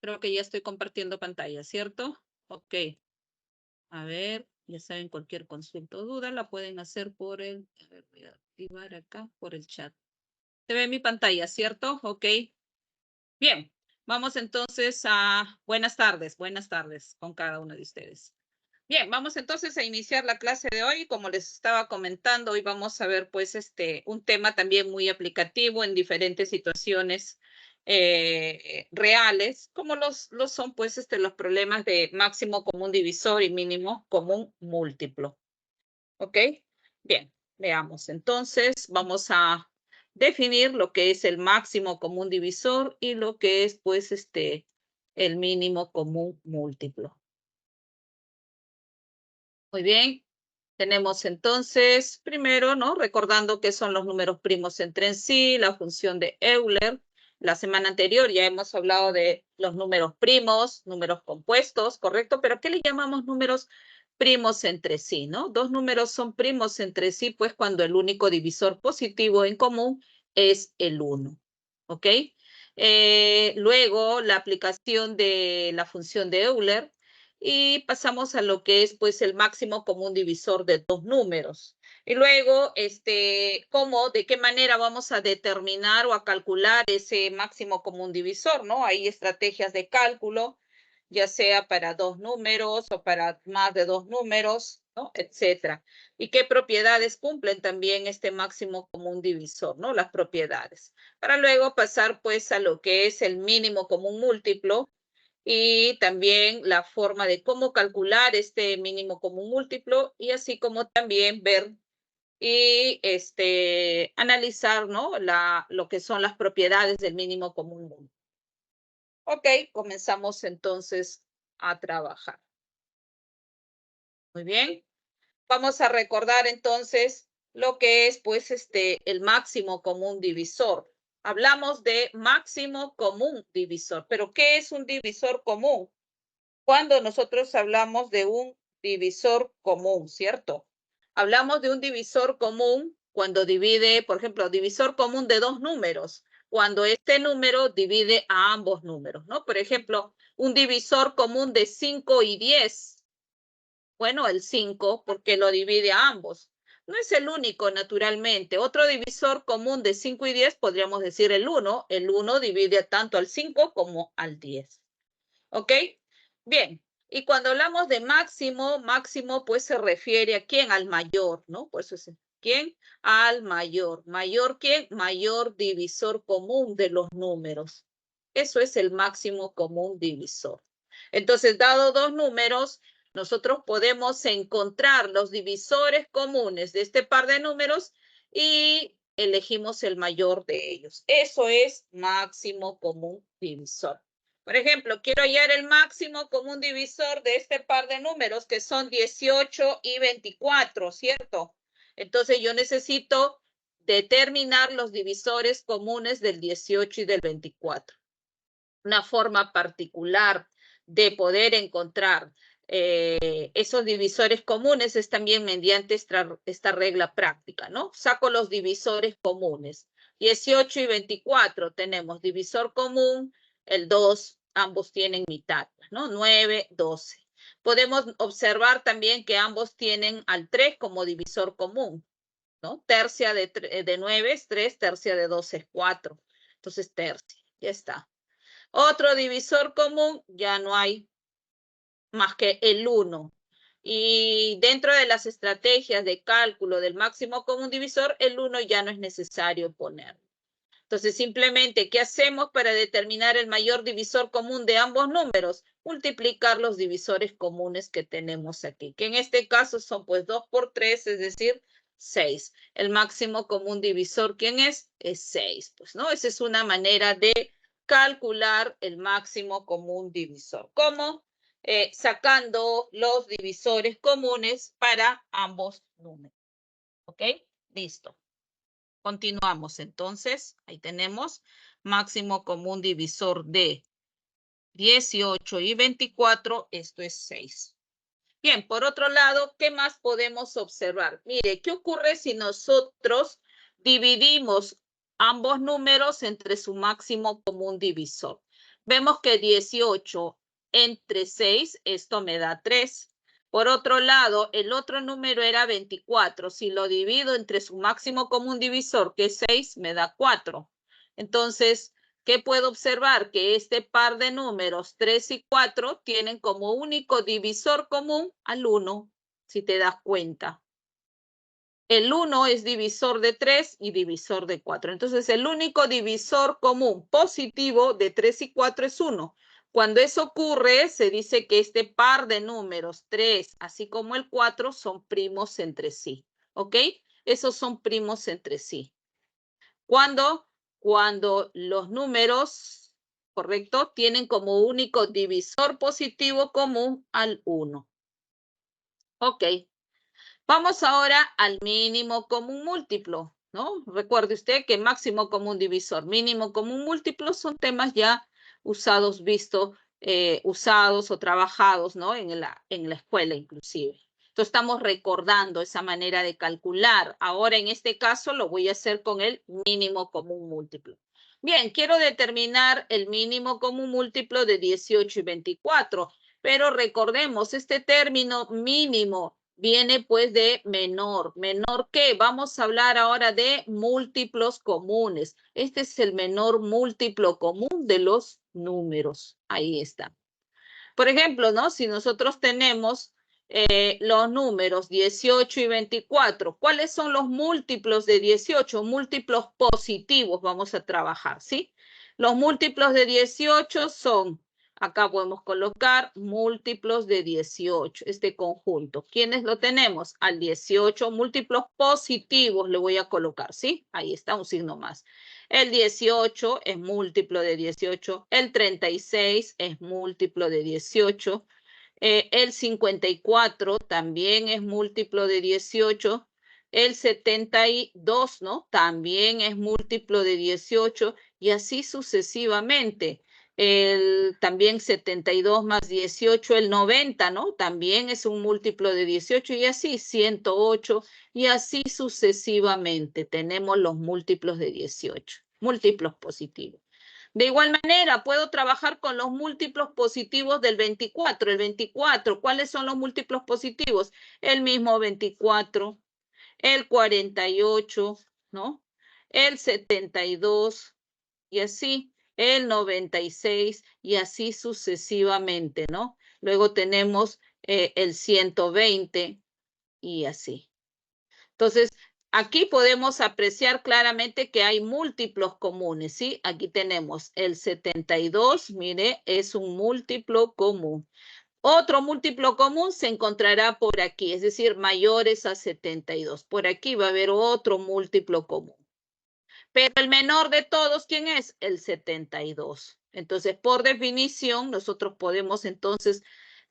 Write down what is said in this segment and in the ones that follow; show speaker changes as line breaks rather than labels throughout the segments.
Creo que ya estoy compartiendo pantalla, ¿cierto? Ok. A ver, ya saben, cualquier consulta o duda la pueden hacer por el... A ver, voy a activar acá por el chat. Se ve mi pantalla, ¿cierto? Ok. Bien, vamos entonces a... Buenas tardes con cada uno de ustedes. Bien, vamos entonces a iniciar la clase de hoy. Como les estaba comentando, hoy vamos a ver pues un tema también muy aplicativo en diferentes situaciones reales, como los son pues los problemas de máximo común divisor y mínimo común múltiplo. ¿Ok? Bien, veamos. Entonces vamos a definir lo que es el máximo común divisor y lo que es pues el mínimo común múltiplo. Muy bien. Tenemos entonces, primero, ¿no? Recordando qué son los números primos entre sí, la función de Euler. La semana anterior ya hemos hablado de los números primos, números compuestos, ¿correcto? Pero ¿qué le llamamos números primos entre sí, ¿no? Dos números son primos entre sí, pues cuando el único divisor positivo en común es el 1, ¿ok? Luego, la aplicación de la función de Euler y pasamos a lo que es pues el máximo común divisor de dos números. Y luego, de qué manera vamos a determinar o a calcular ese máximo común divisor, ¿no? Hay estrategias de cálculo, ya sea para dos números o para más de dos números, ¿no? Etcétera. Y qué propiedades cumplen también este máximo común divisor, ¿no? Las propiedades. Para luego pasar pues a lo que es el mínimo común múltiplo, y también la forma de cómo calcular este mínimo común múltiplo y así como también ver y analizar, ¿no? Lo que son las propiedades del mínimo común múltiplo. Ok, comenzamos entonces a trabajar. Muy bien. Vamos a recordar entonces lo que es pues el máximo común divisor. Hablamos de máximo común divisor, pero ¿qué es un divisor común? Cuando nosotros hablamos de un divisor común, ¿cierto? Hablamos de un divisor común cuando divide, por ejemplo, divisor común de dos números, cuando este número divide a ambos números, ¿no? Por ejemplo, un divisor común de 5 y 10. Bueno, el 5 porque lo divide a ambos. No es el único, naturalmente. Otro divisor común de 5 y 10 podríamos decir el 1. El 1 divide tanto al 5 como al 10. ¿Ok? Bien, y cuando hablamos de máximo, máximo pues se refiere a quién, al mayor, ¿no? Pues ¿quién? Al mayor. ¿Mayor quién? Mayor divisor común de los números. Eso es el máximo común divisor. Entonces, dado dos números, nosotros podemos encontrar los divisores comunes de este par de números y elegimos el mayor de ellos. Eso es máximo común divisor. Por ejemplo, quiero hallar el máximo común divisor de este par de números que son 18 y 24, ¿cierto? Entonces yo necesito determinar los divisores comunes del 18 y del 24. Una forma particular de poder encontrar esos divisores comunes es también mediante esta regla práctica, ¿no? Saco los divisores comunes. 18 y 24 tenemos divisor común, el 2, ambos tienen mitad, ¿no? 9, 12. Podemos observar también que ambos tienen al 3 como divisor común, ¿no? Tercia de 9 es 3, tercia de 12 es 4. Entonces, tercia, ya está. Otro divisor común, ya no hay más que el 1. Y dentro de las estrategias de cálculo del máximo común divisor, el 1 ya no es necesario ponerlo. Entonces, simplemente, ¿qué hacemos para determinar el mayor divisor común de ambos números? Multiplicar los divisores comunes que tenemos aquí, que en este caso son pues 2 por 3, es decir, 6. El máximo común divisor, ¿quién es? Es 6, pues, ¿no? Esa es una manera de calcular el máximo común divisor. ¿Cómo? Sacando los divisores comunes para ambos números. ¿Ok? Listo. Continuamos entonces. Ahí tenemos máximo común divisor de 18 y 24. Esto es 6. Bien, por otro lado, ¿qué más podemos observar? Mire, ¿qué ocurre si nosotros dividimos ambos números entre su máximo común divisor? Vemos que 18 entre 6, esto me da 3. Por otro lado, el otro número era 24. Si lo divido entre su máximo común divisor, que es 6, me da 4. Entonces, ¿qué puedo observar? Que este par de números 3 y 4 tienen como único divisor común al 1, si te das cuenta. El 1 es divisor de 3 y divisor de 4. Entonces, el único divisor común positivo de 3 y 4 es 1. Cuando eso ocurre, se dice que este par de números 3, así como el 4, son primos entre sí. ¿Ok? Esos son primos entre sí. Cuando los números, ¿correcto?, tienen como único divisor positivo común al 1. Ok. Vamos ahora al mínimo común múltiplo, ¿no? Recuerde usted que máximo común divisor, mínimo común múltiplo son temas ya usados, usados o trabajados, ¿no? En la escuela inclusive. Entonces estamos recordando esa manera de calcular. Ahora en este caso lo voy a hacer con el mínimo común múltiplo. Bien, quiero determinar el mínimo común múltiplo de 18 y 24, pero recordemos, este término mínimo viene pues de menor. ¿Menor qué? Vamos a hablar ahora de múltiplos comunes. Este es el menor múltiplo común de los números. Ahí está. Por ejemplo, ¿no? Si nosotros tenemos los números 18 y 24, ¿cuáles son los múltiplos de 18? Múltiplos positivos vamos a trabajar, ¿sí? Los múltiplos de 18 son, acá podemos colocar múltiplos de 18, este conjunto. ¿Quiénes lo tenemos? Al 18, múltiplos positivos le voy a colocar, ¿sí? Ahí está un signo más. El 18 es múltiplo de 18, el 36 es múltiplo de 18, el 54 también es múltiplo de 18, el 72, ¿no? También es múltiplo de 18 y así sucesivamente. También 72 más 18, el 90, ¿no? También es un múltiplo de 18 y así 108 y así sucesivamente. Tenemos los múltiplos de 18, múltiplos positivos. De igual manera, puedo trabajar con los múltiplos positivos del 24. El 24, ¿cuáles son los múltiplos positivos? El mismo 24, el 48, ¿no? El 72 y así, el 96 y así sucesivamente, ¿no? Luego tenemos el 120 y así. Entonces, aquí podemos apreciar claramente que hay múltiplos comunes, ¿sí? Aquí tenemos el 72, mire, es un múltiplo común. Otro múltiplo común se encontrará por aquí, es decir, mayores a 72. Por aquí va a haber otro múltiplo común. Pero el menor de todos, ¿quién es? El 72. Entonces, por definición, nosotros podemos entonces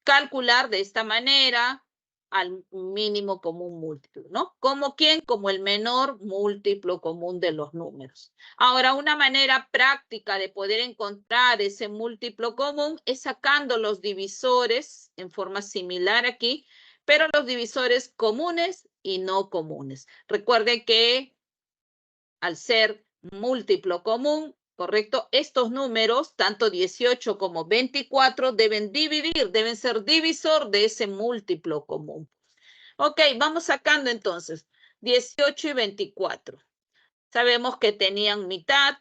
calcular de esta manera al mínimo común múltiplo, ¿no? ¿Como quién? Como el menor múltiplo común de los números. Ahora, una manera práctica de poder encontrar ese múltiplo común es sacando los divisores en forma similar aquí, pero los divisores comunes y no comunes. Recuerden que al ser múltiplo común, ¿correcto? Estos números, tanto 18 como 24, deben ser divisor de ese múltiplo común. Ok, vamos sacando entonces 18 y 24. Sabemos que tenían mitad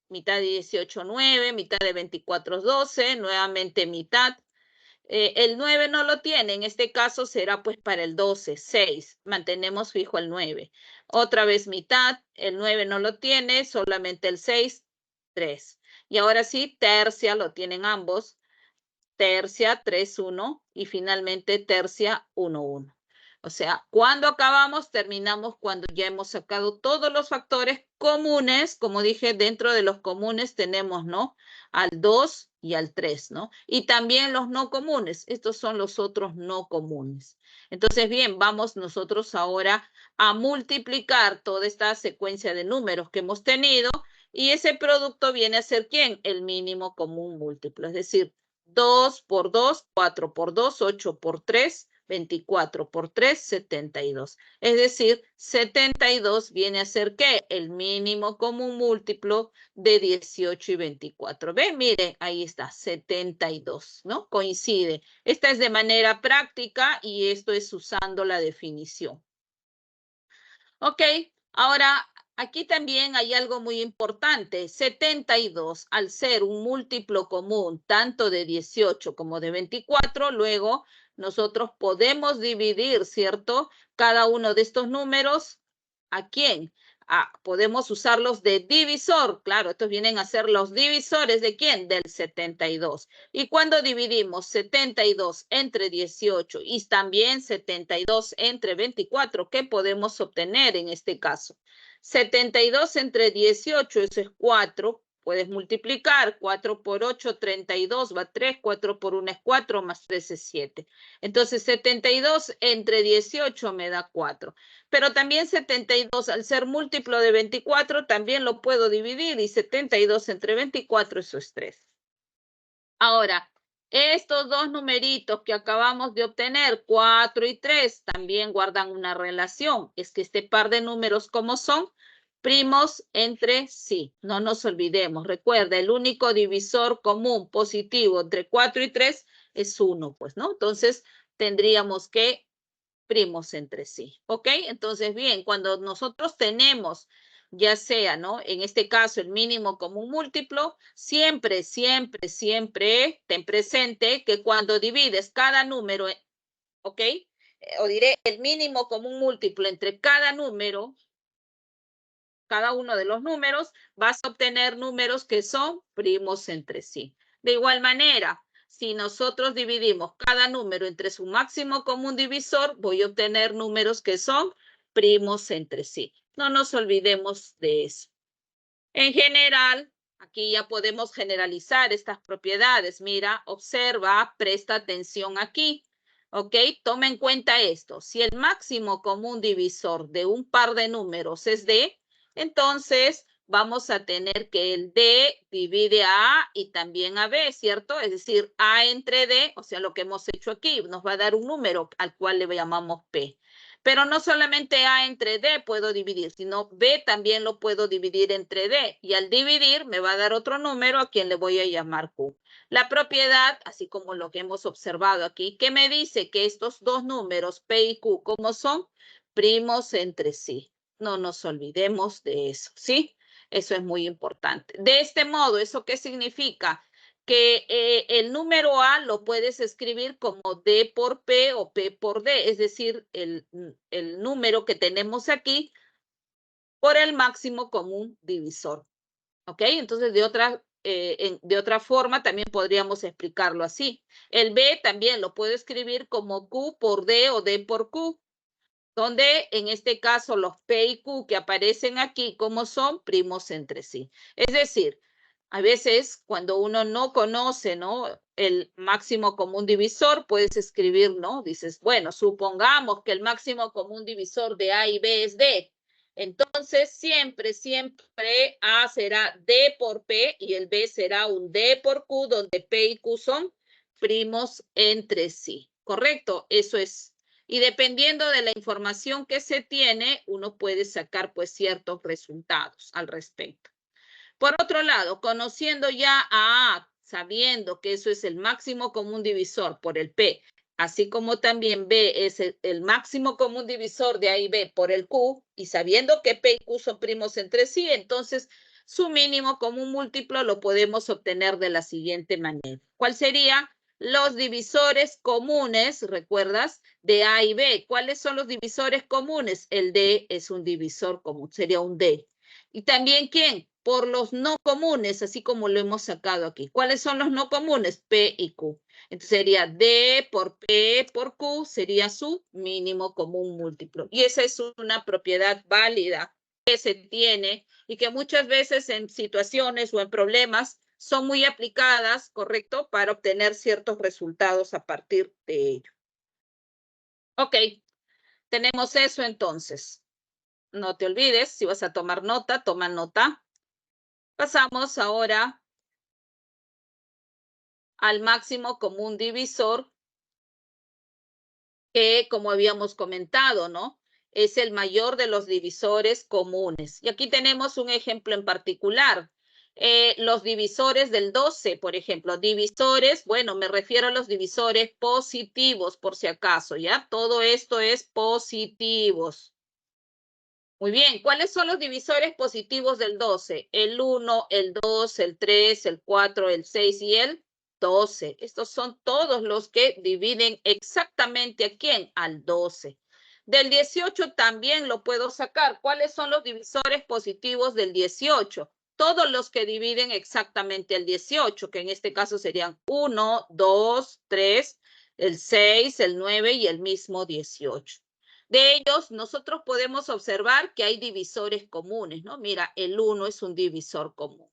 de 18, 9, mitad de 24, 12, nuevamente mitad. El 9 no lo tiene, en este caso será pues para el 12, 6. Mantenemos fijo el 9. Otra vez mitad, el 9 no lo tiene, solamente el 6, 3. Y ahora sí, tercia lo tienen ambos. Tercia, 3, 1 y finalmente tercia, 1, 1. O sea, cuando acabamos, terminamos cuando ya hemos sacado todos los factores comunes. Como dije, dentro de los comunes tenemos, ¿no? Al 2 y al 3, ¿no? Y también los no comunes. Estos son los otros no comunes. Entonces, bien, vamos nosotros ahora a multiplicar toda esta secuencia de números que hemos tenido y ese producto viene a ser, ¿quién? El mínimo común múltiplo. Es decir, 2 por 2, 4 por 2, 8 por 3, 24 por 3, 72. Es decir, 72 viene a ser ¿qué? El mínimo común múltiplo de 18 y 24. ¿Ven? Miren, ahí está, 72, ¿no? Coincide. Esta es de manera práctica y esto es usando la definición. Ok, ahora aquí también hay algo muy importante. 72, al ser un múltiplo común tanto de 18 como de 24, luego nosotros podemos dividir, ¿cierto? Cada uno de estos números, ¿a quién? Podemos usarlos de divisor. Claro, estos vienen a ser los divisores ¿de quién? Del 72. Y cuando dividimos 72 entre 18 y también 72 entre 24, ¿qué podemos obtener en este caso? 72 entre 18, eso es 4. Puedes multiplicar 4 por 8, 32, va 3, 4 por 1 es 4, más 3 es 7. Entonces 72 entre 18 me da 4. Pero también 72, al ser múltiplo de 24, también lo puedo dividir y 72 entre 24, eso es 3. Ahora, estos dos numeritos que acabamos de obtener, 4 y 3, también guardan una relación. Es que este par de números, ¿cómo son? Primos entre sí. No nos olvidemos. Recuerda, el único divisor común positivo entre 4 y 3 es 1, pues, ¿no? Entonces, tendríamos que primos entre sí. ¿Ok? Entonces, bien, cuando nosotros tenemos ya sea, ¿no? En este caso, el mínimo común múltiplo, siempre, siempre, siempre ten presente que cuando divides cada número, ¿ok? O diré el mínimo común múltiplo entre cada número, cada uno de los números, vas a obtener números que son primos entre sí. De igual manera, si nosotros dividimos cada número entre su máximo común divisor, voy a obtener números que son primos entre sí. No nos olvidemos de eso. En general, aquí ya podemos generalizar estas propiedades. Mira, observa, presta atención aquí. ¿Ok? Toma en cuenta esto. Si el máximo común divisor de un par de números es D, entonces vamos a tener que el D divide a A y también a B, ¿cierto? Es decir, A entre D, o sea, lo que hemos hecho aquí, nos va a dar un número al cual le llamamos P. Pero no solamente A entre D puedo dividir, sino B también lo puedo dividir entre D. Y al dividir me va a dar otro número a quien le voy a llamar Q. La propiedad, así como lo que hemos observado aquí, que me dice que estos dos números, P y Q, ¿cómo son? Primos entre sí. No nos olvidemos de eso, ¿sí? Eso es muy importante. De este modo, ¿eso qué significa? Que el número A lo puedes escribir como D por P o P por D, es decir, el número que tenemos aquí por el máximo común divisor. ¿Ok? Entonces, de otra forma, también podríamos explicarlo así. El B también lo puedo escribir como Q por D o D por Q, donde en este caso los P y Q que aparecen aquí, como son primos entre sí. Es decir, a veces cuando uno no conoce, ¿no? El máximo común divisor, puedes escribir, ¿no? Dices, bueno, supongamos que el máximo común divisor de A y B es D. Entonces, siempre, siempre A será D por P y el B será un D por Q, donde P y Q son primos entre sí. ¿Correcto? Eso es. Y dependiendo de la información que se tiene, uno puede sacar pues ciertos resultados al respecto. Por otro lado, conociendo ya a A, sabiendo que eso es el máximo común divisor por el P, así como también B es el máximo común divisor de A y B por el Q, y sabiendo que P y Q son primos entre sí, entonces su mínimo común múltiplo lo podemos obtener de la siguiente manera. ¿Cuál sería? Los divisores comunes, ¿recuerdas? De A y B. ¿Cuáles son los divisores comunes? El D es un divisor común, sería un D. Y también, ¿quién? Por los no comunes, así como lo hemos sacado aquí. ¿Cuáles son los no comunes? P y Q. Entonces sería D por P por Q, sería su mínimo común múltiplo. Y esa es una propiedad válida que se tiene y que muchas veces en situaciones o en problemas son muy aplicadas, ¿correcto? Para obtener ciertos resultados a partir de ello. Ok, tenemos eso entonces. No te olvides, si vas a tomar nota, toma nota. Pasamos ahora al máximo común divisor que, como habíamos comentado, ¿no? Es el mayor de los divisores comunes. Y aquí tenemos un ejemplo en particular. Los divisores del 12, por ejemplo. Divisores, bueno, me refiero a los divisores positivos, por si acaso, ¿ya? Todo esto es positivos. Muy bien, ¿cuáles son los divisores positivos del 12? El 1, el 2, el 3, el 4, el 6 y el 12. Estos son todos los que dividen exactamente ¿a quién? Al 12. Del 18 también lo puedo sacar. ¿Cuáles son los divisores positivos del 18? Todos los que dividen exactamente al 18, que en este caso serían 1, 2, 3, el 6, el 9 y el mismo 18. De ellos, nosotros podemos observar que hay divisores comunes, ¿no? Mira, el 1 es un divisor común.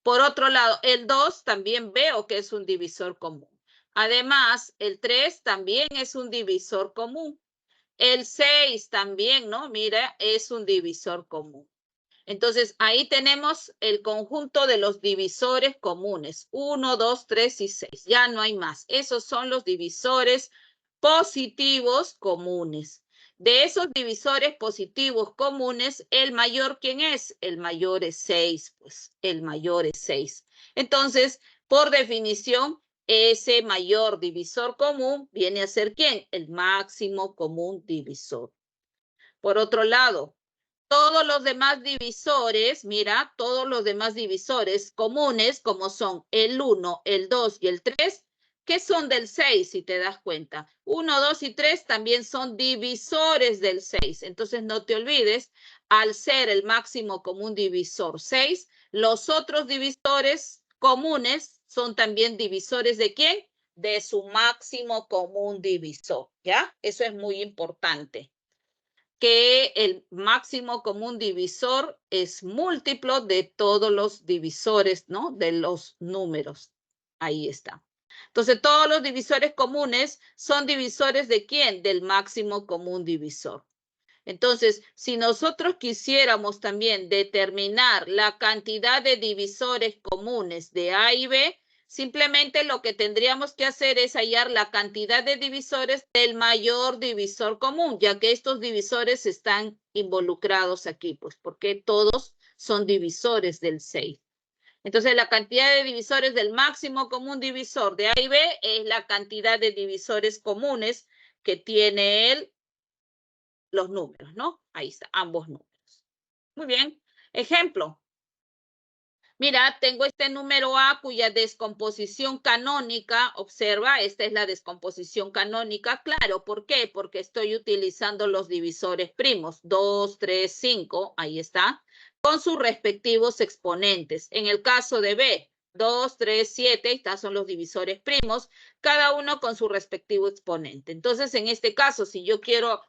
Por otro lado, el 2 también veo que es un divisor común. Además, el 3 también es un divisor común. El 6 también, ¿no? Mira, es un divisor común. Entonces, ahí tenemos el conjunto de los divisores comunes. 1, 2, 3 y 6. Ya no hay más. Esos son los divisores positivos comunes. De esos divisores positivos comunes, el mayor, ¿quién es? El mayor es 6, pues el mayor es 6. Entonces, por definición, ese mayor divisor común viene a ser ¿quién? El máximo común divisor. Por otro lado, todos los demás divisores, mira, todos los demás divisores comunes, como son el 1, el 2 y el 3, que son del 6, si te das cuenta. 1, 2 y 3 también son divisores del 6. Entonces, no te olvides, al ser el máximo común divisor 6, los otros divisores comunes son también divisores ¿de quién? De su máximo común divisor, ¿ya? Eso es muy importante, que el máximo común divisor es múltiplo de todos los divisores, ¿no? De los números. Ahí está. Entonces, todos los divisores comunes son divisores ¿de quién? Del máximo común divisor. Entonces, si nosotros quisiéramos también determinar la cantidad de divisores comunes de A y B, simplemente lo que tendríamos que hacer es hallar la cantidad de divisores del mayor divisor común, ya que estos divisores están involucrados aquí, pues porque todos son divisores del 6. Entonces, la cantidad de divisores del máximo común divisor de A y B es la cantidad de divisores comunes que tiene los números, ¿no? Ahí está, ambos números. Muy bien. Ejemplo. Mira, tengo este número A cuya descomposición canónica, observa, esta es la descomposición canónica, claro, ¿por qué? Porque estoy utilizando los divisores primos, 2, 3, 5, ahí está, con sus respectivos exponentes. En el caso de B, 2, 3, 7, estos son los divisores primos, cada uno con su respectivo exponente. Entonces, en este caso, si yo quiero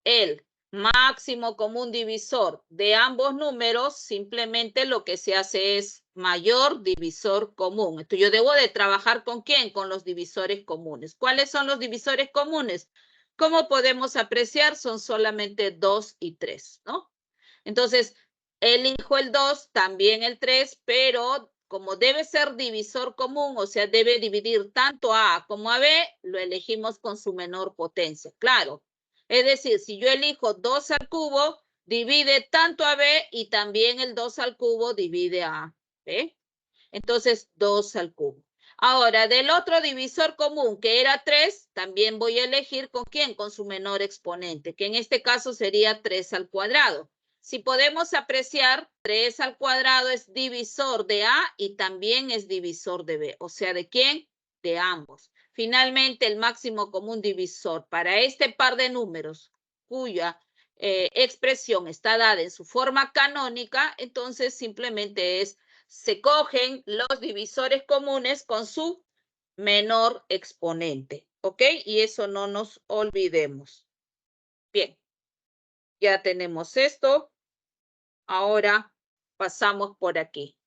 el máximo común divisor de ambos números, simplemente lo que se hace es mayor divisor común. Entonces, yo debo de trabajar ¿con quién? Con los divisores comunes. ¿Cuáles son los divisores comunes? Como podemos apreciar, son solamente 2 y 3, ¿no? Entonces, elijo el 2, también el 3, pero como debe ser divisor común, o sea, debe dividir tanto a como a B, lo elegimos con su menor potencia. Claro, es decir, si yo elijo 2 al cubo, divide tanto a B y también el 2 al cubo divide a A. ¿Ve? Entonces, 2 al cubo. Ahora, del otro divisor común, que era 3, también voy a elegir ¿con quién? Con su menor exponente, que en este caso sería 3 al cuadrado. Si podemos apreciar, 3 al cuadrado es divisor de A y también es divisor de B. O sea, ¿de quién? De ambos. Finalmente, el máximo común divisor para este par de números cuya expresión está dada en su forma canónica, entonces simplemente se cogen los divisores comunes con su menor exponente, ¿ok? Y eso no nos olvidemos. Bien, ya tenemos esto. Ahora pasamos por aquí.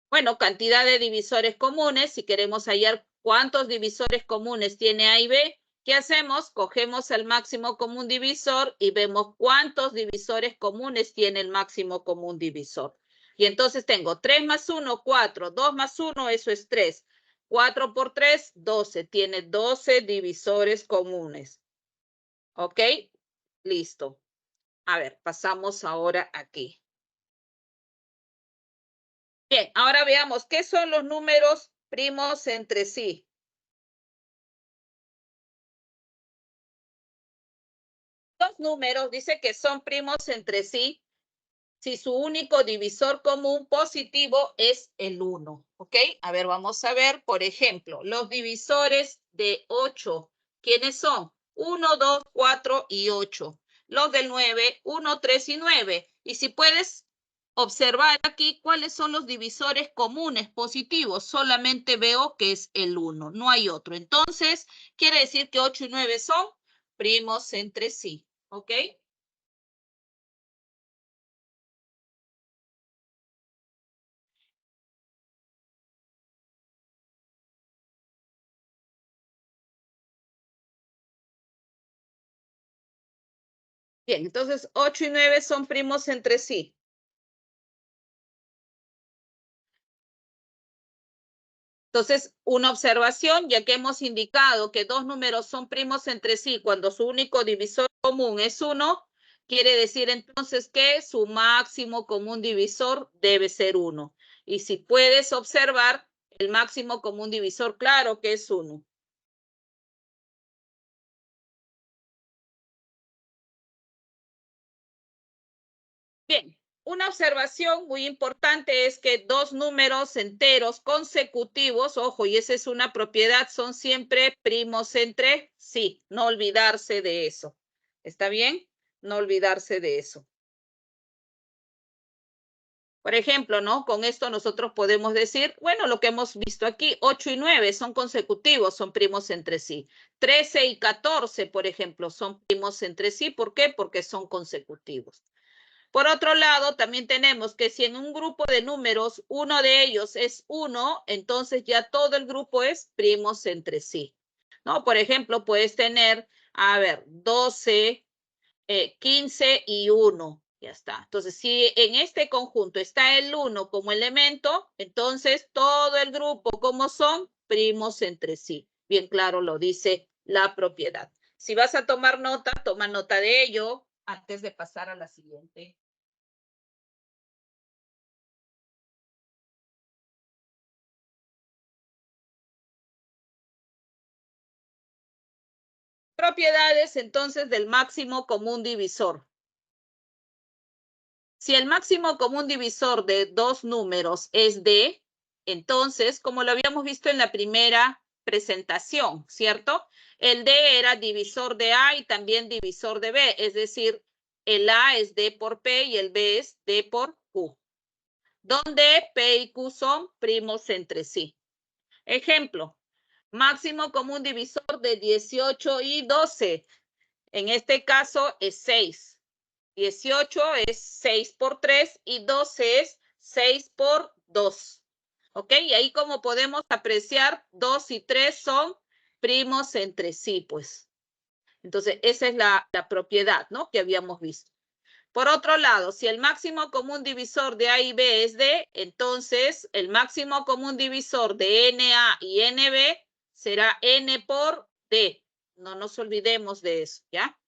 Bueno, cantidad de divisores comunes. Si queremos hallar cuántos divisores comunes tiene A y B, ¿qué hacemos? Cogemos el máximo común divisor y vemos cuántos divisores comunes tiene el máximo común divisor. Y entonces tengo 3 más 1, 4, 2 más 1, eso es 3. 4 por 3, 12. Tiene 12 divisores comunes. ¿Ok? Listo. A ver, pasamos ahora aquí. Bien, ahora veamos qué son los números primos entre sí. Los números dice que son primos entre sí si su único divisor común positivo es el 1. ¿Ok? A ver, vamos a ver, por ejemplo, los divisores de 8. ¿Quiénes son? 1, 2, 4 y 8. Los del 9, 1, 3 y 9. Y si puedes observar aquí cuáles son los divisores comunes positivos, solamente veo que es el 1, no hay otro. Entonces, quiere decir que 8 y 9 son primos entre sí. ¿Ok? Bien, entonces 8 y 9 son primos entre sí. Entonces, una observación, ya que hemos indicado que dos números son primos entre sí cuando su único divisor común es 1, quiere decir entonces que su máximo común divisor debe ser 1. Y si puedes observar, el máximo común divisor, claro que es 1. Bien, una observación muy importante es que dos números enteros consecutivos, ojo, y esa es una propiedad, son siempre primos entre sí, no olvidarse de eso. ¿Está bien? No olvidarse de eso. Por ejemplo, ¿no? Con esto nosotros podemos decir, bueno, lo que hemos visto aquí, 8 y 9 son consecutivos, son primos entre sí. 13 y 14, por ejemplo, son primos entre sí. ¿Por qué? Porque son consecutivos. Por otro lado, también tenemos que si en un grupo de números uno de ellos es 1, entonces ya todo el grupo es primos entre sí. ¿No? Por ejemplo, puedes tener, a ver, 12, 15 y 1. Ya está. Entonces, si en este conjunto está el 1 como elemento, entonces todo el grupo, como son? Primos entre sí. Bien claro lo dice la propiedad. Si vas a tomar nota, toma nota de ello antes de pasar a la siguiente. Propiedades entonces del máximo común divisor. Si el máximo común divisor de dos números es D, entonces, como lo habíamos visto en la primera presentación, ¿cierto? El D era divisor de A y también divisor de B, es decir, el A es D por P y el B es D por Q, donde P y Q son primos entre sí. Ejemplo, máximo común divisor de 18 y 12. En este caso es 6. 18 es 6 por 3 y 12 es 6 por 2. ¿Ok? Y ahí como podemos apreciar, 2 y 3 son primos entre sí, pues. Entonces, esa es la propiedad, ¿no? Que habíamos visto. Por otro lado, si el máximo común divisor de A y B es D, entonces el máximo común divisor de NA y NB será N por D. No nos olvidemos de eso, ¿ya?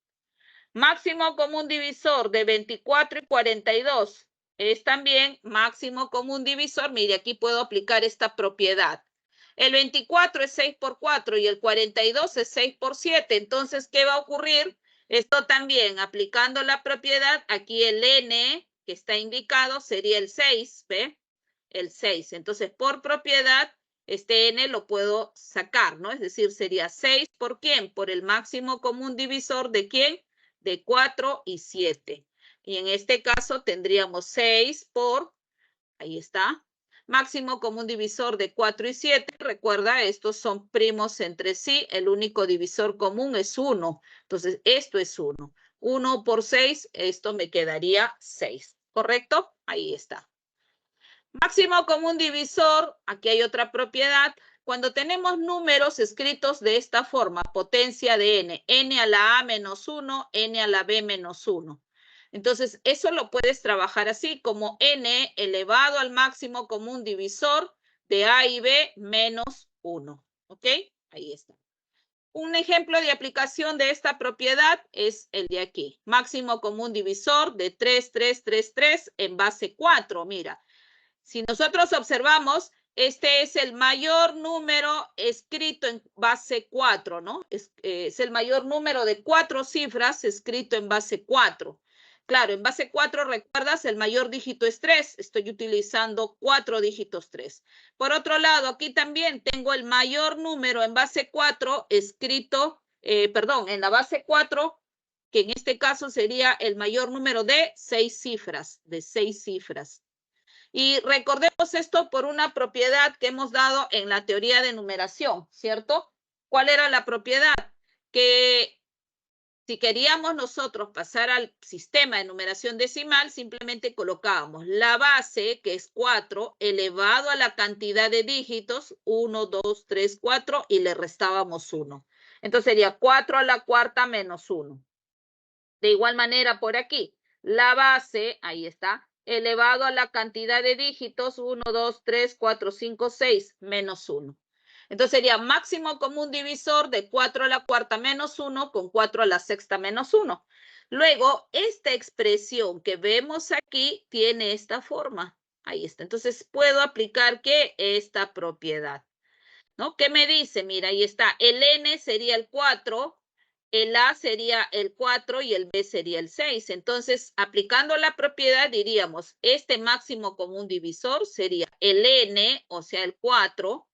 Máximo común divisor de 24 y 42 es también máximo común divisor. Mire, aquí puedo aplicar esta propiedad. El 24 es 6 por 4 y el 42 es 6 por 7. Entonces, ¿qué va a ocurrir? Esto también, aplicando la propiedad, aquí el n que está indicado sería el 6, ¿ve? El 6. Entonces, por propiedad, este n lo puedo sacar, ¿no? Es decir, sería 6 por ¿quién? Por el máximo común divisor de ¿quién? De 4 y 7. Y en este caso tendríamos 6 por, ahí está, máximo común divisor de 4 y 7. Recuerda, estos son primos entre sí. El único divisor común es 1. Entonces, esto es 1. 1 por 6, esto me quedaría 6. ¿Correcto? Ahí está. Máximo común divisor, aquí hay otra propiedad. Cuando tenemos números escritos de esta forma, potencia de n a la a menos 1, n a la b menos 1. Entonces, eso lo puedes trabajar así, como n elevado al máximo común divisor de a y b menos 1. ¿Ok? Ahí está. Un ejemplo de aplicación de esta propiedad es el de aquí. Máximo común divisor de 3, 3, 3, 3 en base 4. Mira, si nosotros observamos, este es el mayor número escrito en base 4, ¿no? Es el mayor número de 4 cifras escrito en base 4. Claro, en base 4, recuerdas, el mayor dígito es 3. Estoy utilizando 4 dígitos 3. Por otro lado, aquí también tengo el mayor número en base 4 escrito, en la base 4, que en este caso sería el mayor número de 6 cifras, Y recordemos esto por una propiedad que hemos dado en la teoría de numeración, ¿cierto? ¿Cuál era la propiedad? Que si queríamos nosotros pasar al sistema de numeración decimal, simplemente colocábamos la base, que es 4, elevado a la cantidad de dígitos, 1, 2, 3, 4, y le restábamos 1. Entonces sería 4 a la cuarta menos 1. De igual manera por aquí, la base, ahí está, elevado a la cantidad de dígitos, 1, 2, 3, 4, 5, 6, menos 1. Entonces sería máximo común divisor de 4 a la cuarta menos 1 con 4 a la sexta menos 1. Luego, esta expresión que vemos aquí tiene esta forma. Ahí está. Entonces, puedo aplicar ¿qué? Esta propiedad, ¿no? ¿Qué me dice? Mira, ahí está. El n sería el 4, el a sería el 4 y el b sería el 6. Entonces, aplicando la propiedad, diríamos, este máximo común divisor sería el n, o sea, el 4,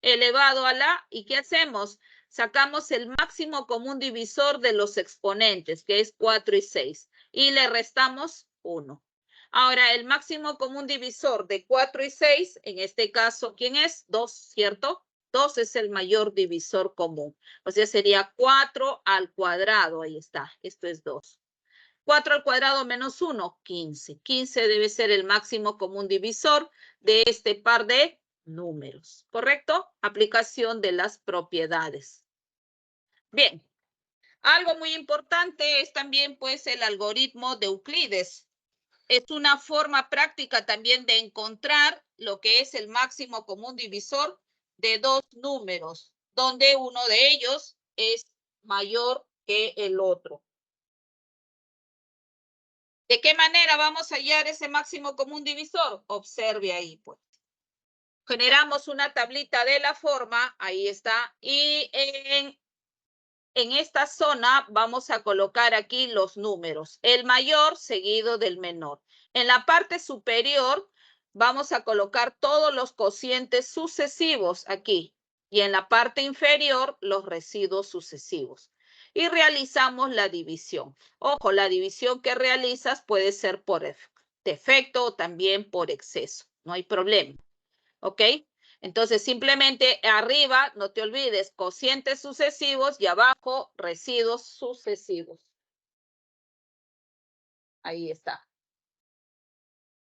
elevado a la, ¿y qué hacemos? Sacamos el máximo común divisor de los exponentes, que es 4 y 6, y le restamos 1. Ahora, el máximo común divisor de 4 y 6, en este caso, ¿quién es? 2, ¿cierto? 2 es el mayor divisor común. O sea, sería 4 al cuadrado, ahí está, esto es 2. 4 al cuadrado menos 1, 15. 15 debe ser el máximo común divisor de este par de números, ¿correcto? Aplicación de las propiedades. Bien, algo muy importante es también pues el algoritmo de Euclides. Es una forma práctica también de encontrar lo que es el máximo común divisor de dos números, donde uno de ellos es mayor que el otro. ¿De qué manera vamos a hallar ese máximo común divisor? Observe ahí, pues. Generamos una tablita de la forma, ahí está, y en esta zona vamos a colocar aquí los números, el mayor seguido del menor. En la parte superior vamos a colocar todos los cocientes sucesivos aquí, y en la parte inferior los residuos sucesivos. Y realizamos la división. Ojo, la división que realizas puede ser por defecto o también por exceso, no hay problema. ¿Ok? Entonces, simplemente arriba, no te olvides, cocientes sucesivos y abajo, residuos sucesivos. Ahí está.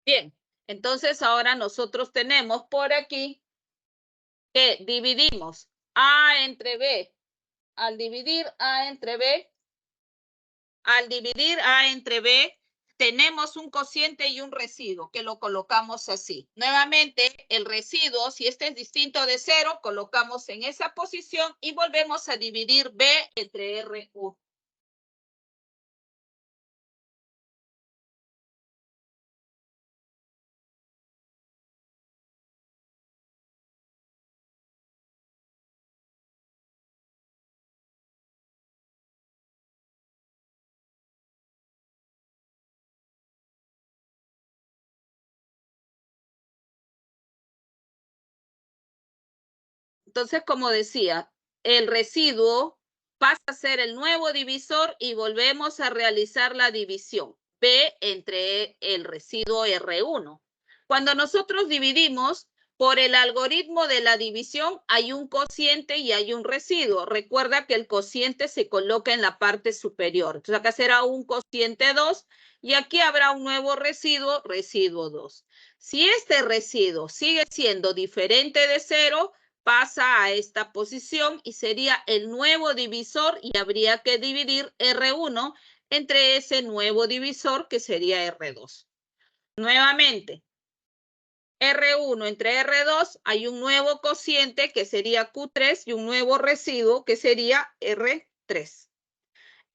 Bien, entonces ahora nosotros tenemos por aquí que dividimos A entre B. Al dividir A entre B, tenemos un cociente y un residuo que lo colocamos así. Nuevamente, el residuo, si este es distinto de 0, colocamos en esa posición y volvemos a dividir B entre R1. Entonces, como decía, el residuo pasa a ser el nuevo divisor y volvemos a realizar la división B entre el residuo R1. Cuando nosotros dividimos, por el algoritmo de la división hay un cociente y hay un residuo. Recuerda que el cociente se coloca en la parte superior. Entonces acá será un cociente 2 y aquí habrá un nuevo residuo, residuo 2. Si este residuo sigue siendo diferente de 0, pasa a esta posición y sería el nuevo divisor y habría que dividir R1 entre ese nuevo divisor que sería R2. Nuevamente, R1 entre R2 hay un nuevo cociente que sería Q3 y un nuevo residuo que sería R3.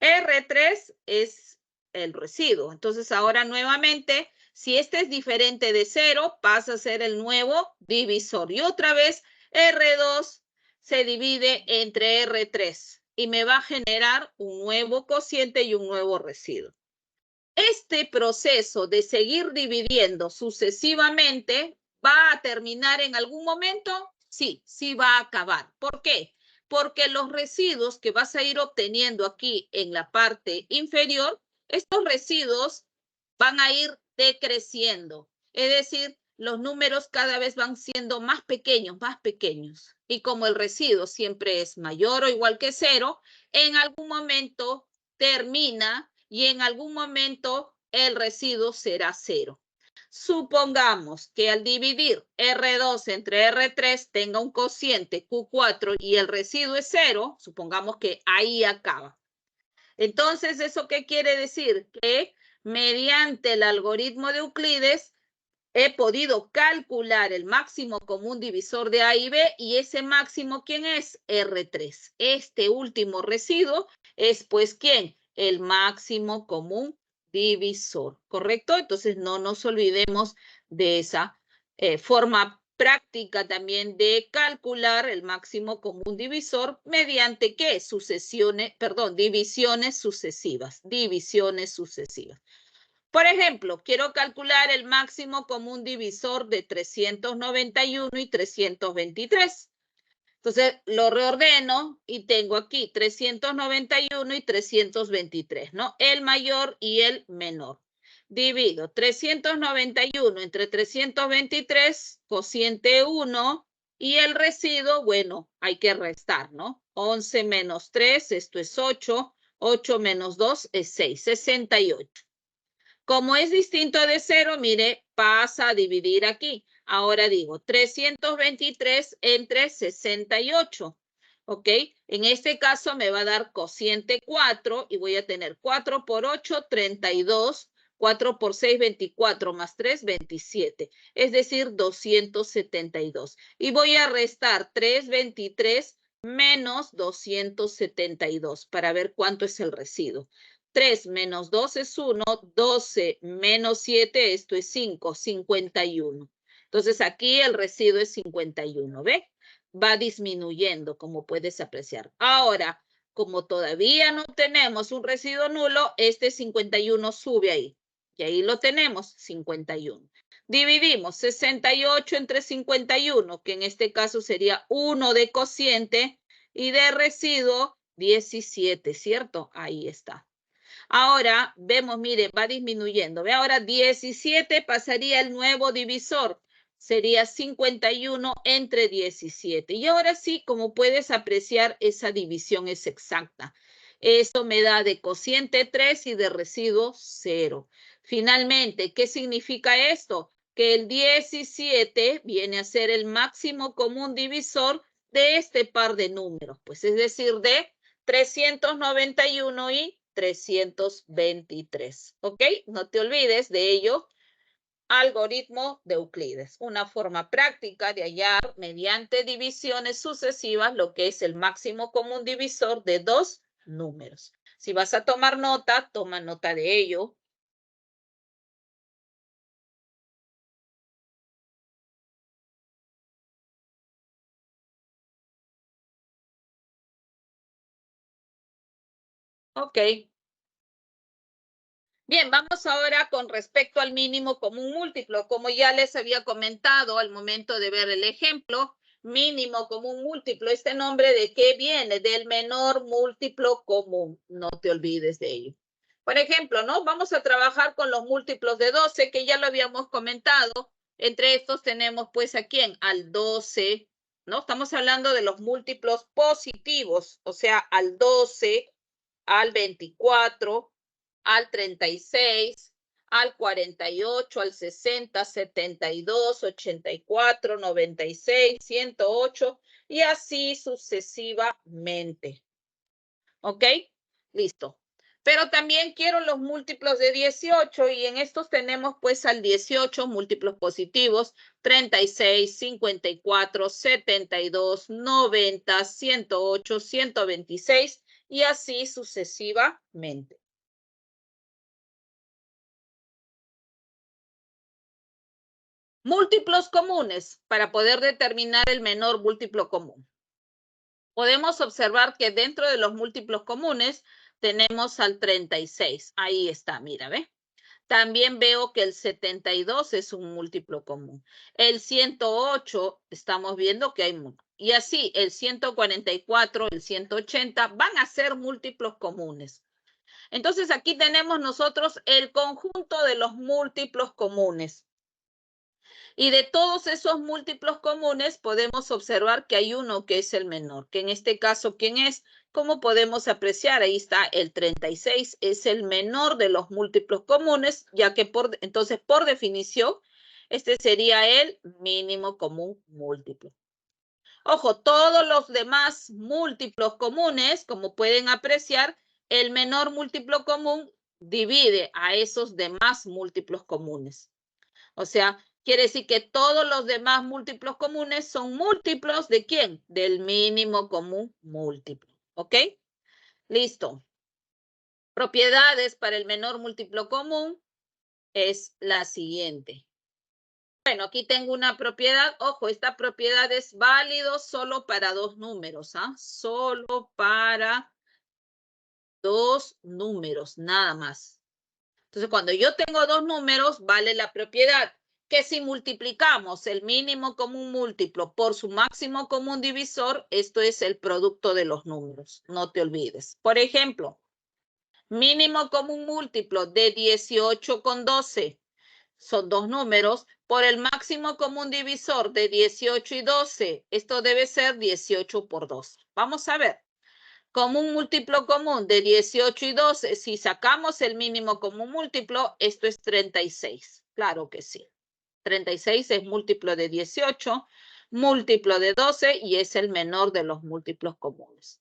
R3 es el residuo. Entonces ahora nuevamente, si este es diferente de 0, pasa a ser el nuevo divisor. Y otra vez R2 se divide entre R3 y me va a generar un nuevo cociente y un nuevo residuo. Este proceso de seguir dividiendo sucesivamente va a terminar en algún momento. Sí, sí va a acabar. ¿Por qué? Porque los residuos que vas a ir obteniendo aquí en la parte inferior, estos residuos van a ir decreciendo. Es decir, los números cada vez van siendo más pequeños, más pequeños. Y como el residuo siempre es mayor o igual que 0, en algún momento termina y en algún momento el residuo será 0. Supongamos que al dividir R2 entre R3 tenga un cociente Q4 y el residuo es 0, supongamos que ahí acaba. Entonces, ¿eso qué quiere decir? Que mediante el algoritmo de Euclides he podido calcular el máximo común divisor de A y B, y ese máximo, ¿quién es? R3. Este último residuo es, pues, ¿quién? El máximo común divisor, ¿correcto? Entonces, no nos olvidemos de esa forma práctica también de calcular el máximo común divisor mediante, ¿qué? Divisiones sucesivas. Divisiones sucesivas. Por ejemplo, quiero calcular el máximo común divisor de 391 y 323. Entonces, lo reordeno y tengo aquí 391 y 323, ¿no? El mayor y el menor. Divido 391 entre 323, cociente 1, y el residuo, bueno, hay que restar, ¿no? 11 menos 3, esto es 8. 8 menos 2 es 6, 68. Como es distinto de 0, mire, pasa a dividir aquí. Ahora digo 323 entre 68. ¿Ok? En este caso me va a dar cociente 4 y voy a tener 4 por 8, 32. 4 por 6, 24, más 3, 27. Es decir, 272. Y voy a restar 323 menos 272 para ver cuánto es el residuo. 3 menos 2 es 1, 12 menos 7, esto es 5, 51. Entonces aquí el residuo es 51, ¿ve? Va disminuyendo, como puedes apreciar. Ahora, como todavía no tenemos un residuo nulo, este 51 sube ahí. Y ahí lo tenemos, 51. Dividimos 68 entre 51, que en este caso sería 1 de cociente, y de residuo 17, ¿cierto? Ahí está. Ahora vemos, mire, va disminuyendo. Ve, ahora 17 pasaría el nuevo divisor. Sería 51 entre 17. Y ahora sí, como puedes apreciar, esa división es exacta. Esto me da de cociente 3 y de residuo 0. Finalmente, ¿qué significa esto? Que el 17 viene a ser el máximo común divisor de este par de números. Pues es decir, de 391 y 323. ¿Ok? No te olvides de ello. Algoritmo de Euclides, una forma práctica de hallar mediante divisiones sucesivas lo que es el máximo común divisor de dos números. Si vas a tomar nota, toma nota de ello. Ok. Bien, vamos ahora con respecto al mínimo común múltiplo. Como ya les había comentado al momento de ver el ejemplo, mínimo común múltiplo, ¿este nombre de qué viene? Del menor múltiplo común. No te olvides de ello. Por ejemplo, ¿no? Vamos a trabajar con los múltiplos de 12, que ya lo habíamos comentado. Entre estos tenemos, pues, ¿a quién? Al 12, ¿no? Estamos hablando de los múltiplos positivos, o sea, al 12, al 24, al 36, al 48, al 60, 72, 84, 96, 108 y así sucesivamente. ¿Ok? Listo. Pero también quiero los múltiplos de 18 y en estos tenemos pues al 18 múltiplos positivos, 36, 54, 72, 90, 108, 126 y así sucesivamente. Múltiplos comunes para poder determinar el menor múltiplo común. Podemos observar que dentro de los múltiplos comunes tenemos al 36. Ahí está, mira, ¿ve? También veo que el 72 es un múltiplo común. El 108, estamos viendo que hay muchos. Y así, el 144, el 180 van a ser múltiplos comunes. Entonces, aquí tenemos nosotros el conjunto de los múltiplos comunes. Y de todos esos múltiplos comunes podemos observar que hay uno que es el menor, que en este caso, ¿quién es? Como podemos apreciar, ahí está el 36, es el menor de los múltiplos comunes, ya que entonces por definición, este sería el mínimo común múltiplo. Ojo, todos los demás múltiplos comunes, como pueden apreciar, el menor múltiplo común divide a esos demás múltiplos comunes. O sea, quiere decir que todos los demás múltiplos comunes son múltiplos ¿de quién? Del mínimo común múltiplo. ¿Ok? Listo. Propiedades para el menor múltiplo común es la siguiente. Bueno, aquí tengo una propiedad. Ojo, esta propiedad es válido solo para dos números, ¿ah? Solo para dos números, nada más. Entonces, cuando yo tengo dos números, vale la propiedad que si multiplicamos el mínimo común múltiplo por su máximo común divisor, esto es el producto de los números. No te olvides. Por ejemplo, mínimo común múltiplo de 18 con 12 son dos números por el máximo común divisor de 18 y 12. Esto debe ser 18 por 12. Vamos a ver. Como un múltiplo común de 18 y 12, si sacamos el mínimo común múltiplo, esto es 36. Claro que sí. 36 es múltiplo de 18, múltiplo de 12 y es el menor de los múltiplos comunes.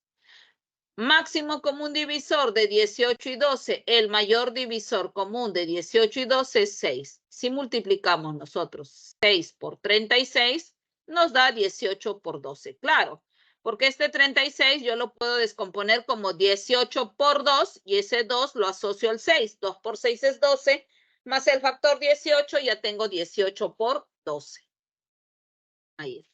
Máximo común divisor de 18 y 12, el mayor divisor común de 18 y 12 es 6. Si multiplicamos nosotros 6 por 36, nos da 18 por 12. Claro, porque este 36 yo lo puedo descomponer como 18 por 2 y ese 2 lo asocio al 6. 2 por 6 es 12, más el factor 18, ya tengo 18 por 12. Ahí.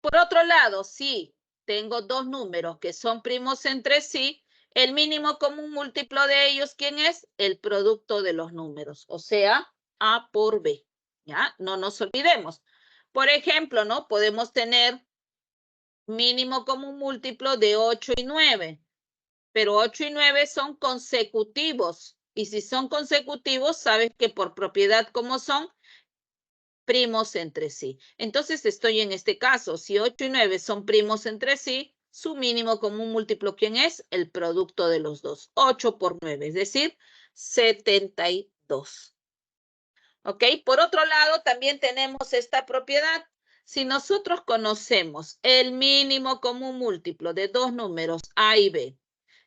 Por otro lado, si tengo dos números que son primos entre sí, el mínimo común múltiplo de ellos, ¿quién es? El producto de los números, o sea, A por B. ¿Ya? No nos olvidemos. Por ejemplo, ¿no? Podemos tener mínimo común múltiplo de 8 y 9, pero 8 y 9 son consecutivos. Y si son consecutivos, sabes que por propiedad, ¿cómo son? Primos entre sí. Entonces estoy en este caso, si 8 y 9 son primos entre sí, su mínimo común múltiplo, ¿quién es? El producto de los dos. 8 por 9, es decir, 72. ¿Ok? Por otro lado, también tenemos esta propiedad. Si nosotros conocemos el mínimo común múltiplo de dos números A y B,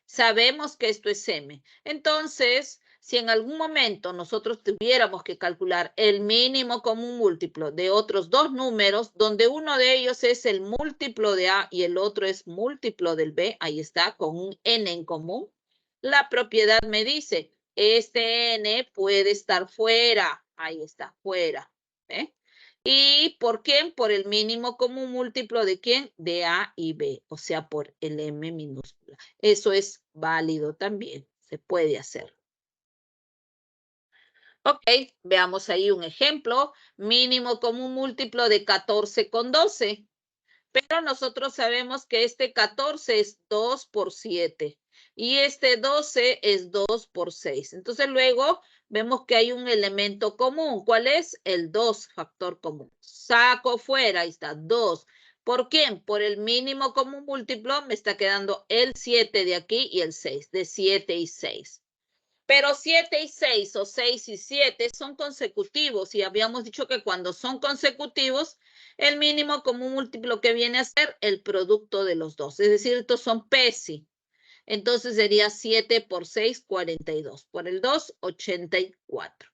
sabemos que esto es M. Entonces, si en algún momento nosotros tuviéramos que calcular el mínimo común múltiplo de otros dos números, donde uno de ellos es el múltiplo de A y el otro es múltiplo del B, ahí está, con un N en común, la propiedad me dice, este N puede estar fuera, ahí está, fuera. ¿Eh? ¿Y por quién? Por el mínimo común múltiplo de quién? De A y B, o sea, por el M minúscula. Eso es válido también, se puede hacer. Ok, veamos ahí un ejemplo. Mínimo común múltiplo de 14 con 12. Pero nosotros sabemos que este 14 es 2 por 7 y este 12 es 2 por 6. Entonces luego vemos que hay un elemento común. ¿Cuál es? El 2, factor común. Saco fuera, ahí está, 2. ¿Por quién? Por el mínimo común múltiplo me está quedando el 7 de aquí y el 6, de 7 y 6. Pero 7 y 6 o 6 y 7 son consecutivos y habíamos dicho que cuando son consecutivos, el mínimo común múltiplo que viene a ser el producto de los dos. Es decir, estos son PESI. Entonces sería 7 por 6, 42. Por el 2, 84.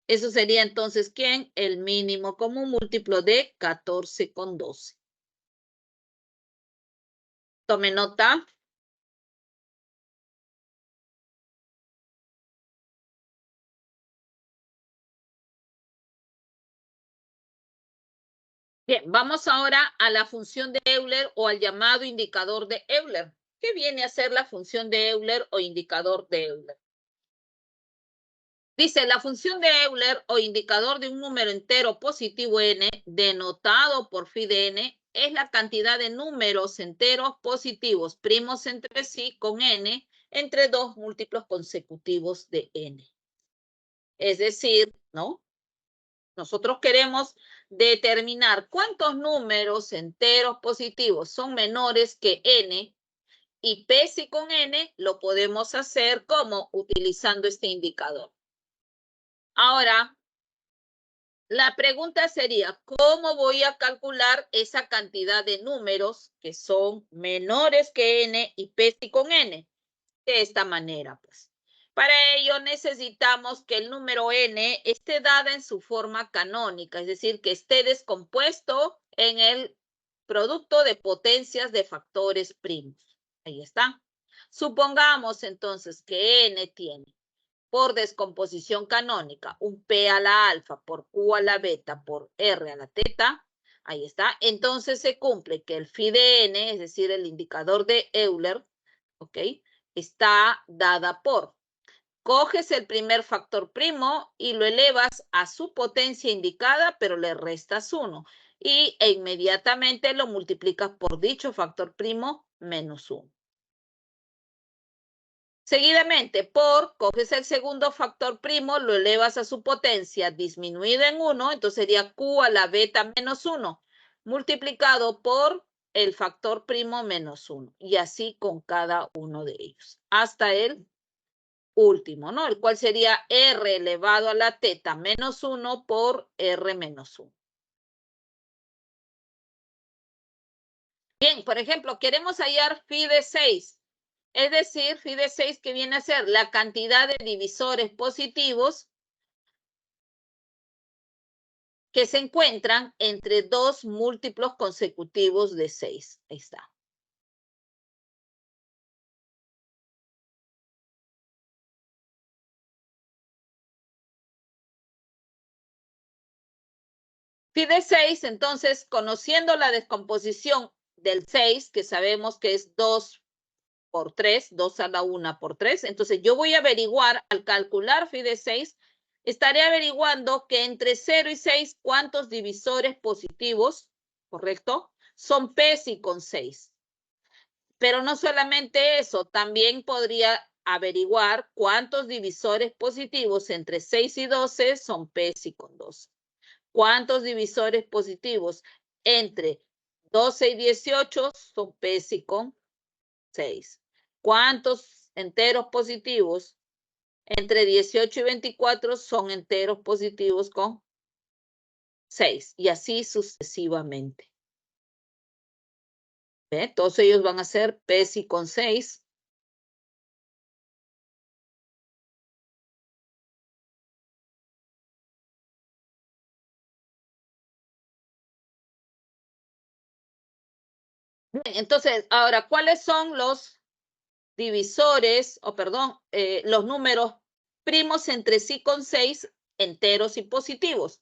Eso sería entonces, ¿quién? El mínimo común múltiplo de 14 con 12. Tome nota. Bien, vamos ahora a la función de Euler o al llamado indicador de Euler. ¿Qué viene a ser la función de Euler o indicador de Euler? Dice, la función de Euler o indicador de un número entero positivo n, denotado por phi de n, es la cantidad de números enteros positivos primos entre sí con n entre dos múltiplos consecutivos de n. Es decir, ¿no? Nosotros queremos determinar cuántos números enteros positivos son menores que n, y p si con n lo podemos hacer como utilizando este indicador. Ahora, la pregunta sería, ¿cómo voy a calcular esa cantidad de números que son menores que n y p si con n? De esta manera, pues. Para ello necesitamos que el número n esté dada en su forma canónica, es decir, que esté descompuesto en el producto de potencias de factores primos. Ahí está. Supongamos entonces que n tiene por descomposición canónica un p a la alfa por q a la beta por r a la teta. Ahí está. Entonces se cumple que el phi de n, es decir, el indicador de Euler, ¿ok?, está dada por, coges el primer factor primo y lo elevas a su potencia indicada, pero le restas 1. E inmediatamente lo multiplicas por dicho factor primo menos 1. Seguidamente, coges el segundo factor primo, lo elevas a su potencia disminuida en 1, entonces sería q a la beta menos 1, multiplicado por el factor primo menos 1. Y así con cada uno de ellos, hasta el último, ¿no? El cual sería r elevado a la teta menos 1 por r menos 1. Bien, por ejemplo, queremos hallar phi de 6. Es decir, phi de 6 que viene a ser la cantidad de divisores positivos que se encuentran entre dos múltiplos consecutivos de 6. Ahí está. Phi de 6, entonces, conociendo la descomposición del 6, que sabemos que es 2 por 3, 2 a la 1 por 3, entonces yo voy a averiguar, al calcular phi de 6, estaré averiguando que entre 0 y 6, ¿cuántos divisores positivos, correcto?, son p si con 6. Pero no solamente eso, también podría averiguar cuántos divisores positivos entre 6 y 12 son p si con 12. ¿Cuántos divisores positivos entre 12 y 18 son p si con 6? ¿Cuántos enteros positivos entre 18 y 24 son enteros positivos con 6? Y así sucesivamente. ¿Ve? Todos ellos van a ser p si con 6. Bien, entonces, ahora, ¿cuáles son los divisores, los números primos entre sí con 6, enteros y positivos?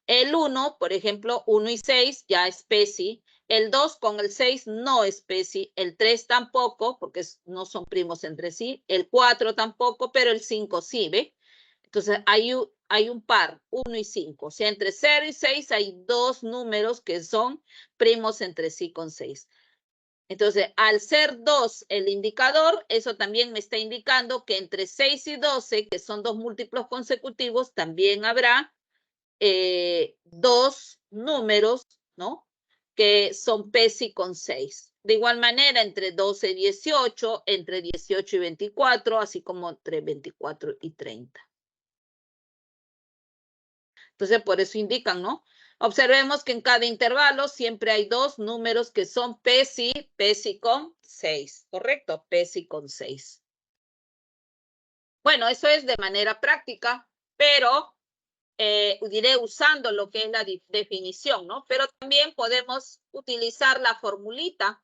El 1, por ejemplo, 1 y 6 ya es PESI. El 2 con el 6 no es PESI. El 3 tampoco, porque no son primos entre sí. El 4 tampoco, pero el 5 sí, ¿ve? Entonces hay un par, 1 y 5. O sea, entre 0 y 6 hay dos números que son primos entre sí con 6. Entonces, al ser 2 el indicador, eso también me está indicando que entre 6 y 12, que son dos múltiplos consecutivos, también habrá dos números, ¿no?, que son PESI con 6. De igual manera, entre 12 y 18, entre 18 y 24, así como entre 24 y 30. Entonces, por eso indican, ¿no?, Observemos que en cada intervalo siempre hay dos números que son PESI con 6, ¿correcto? PESI con 6. Bueno, eso es de manera práctica, pero diré usando lo que es la definición, ¿no? Pero también podemos utilizar la formulita.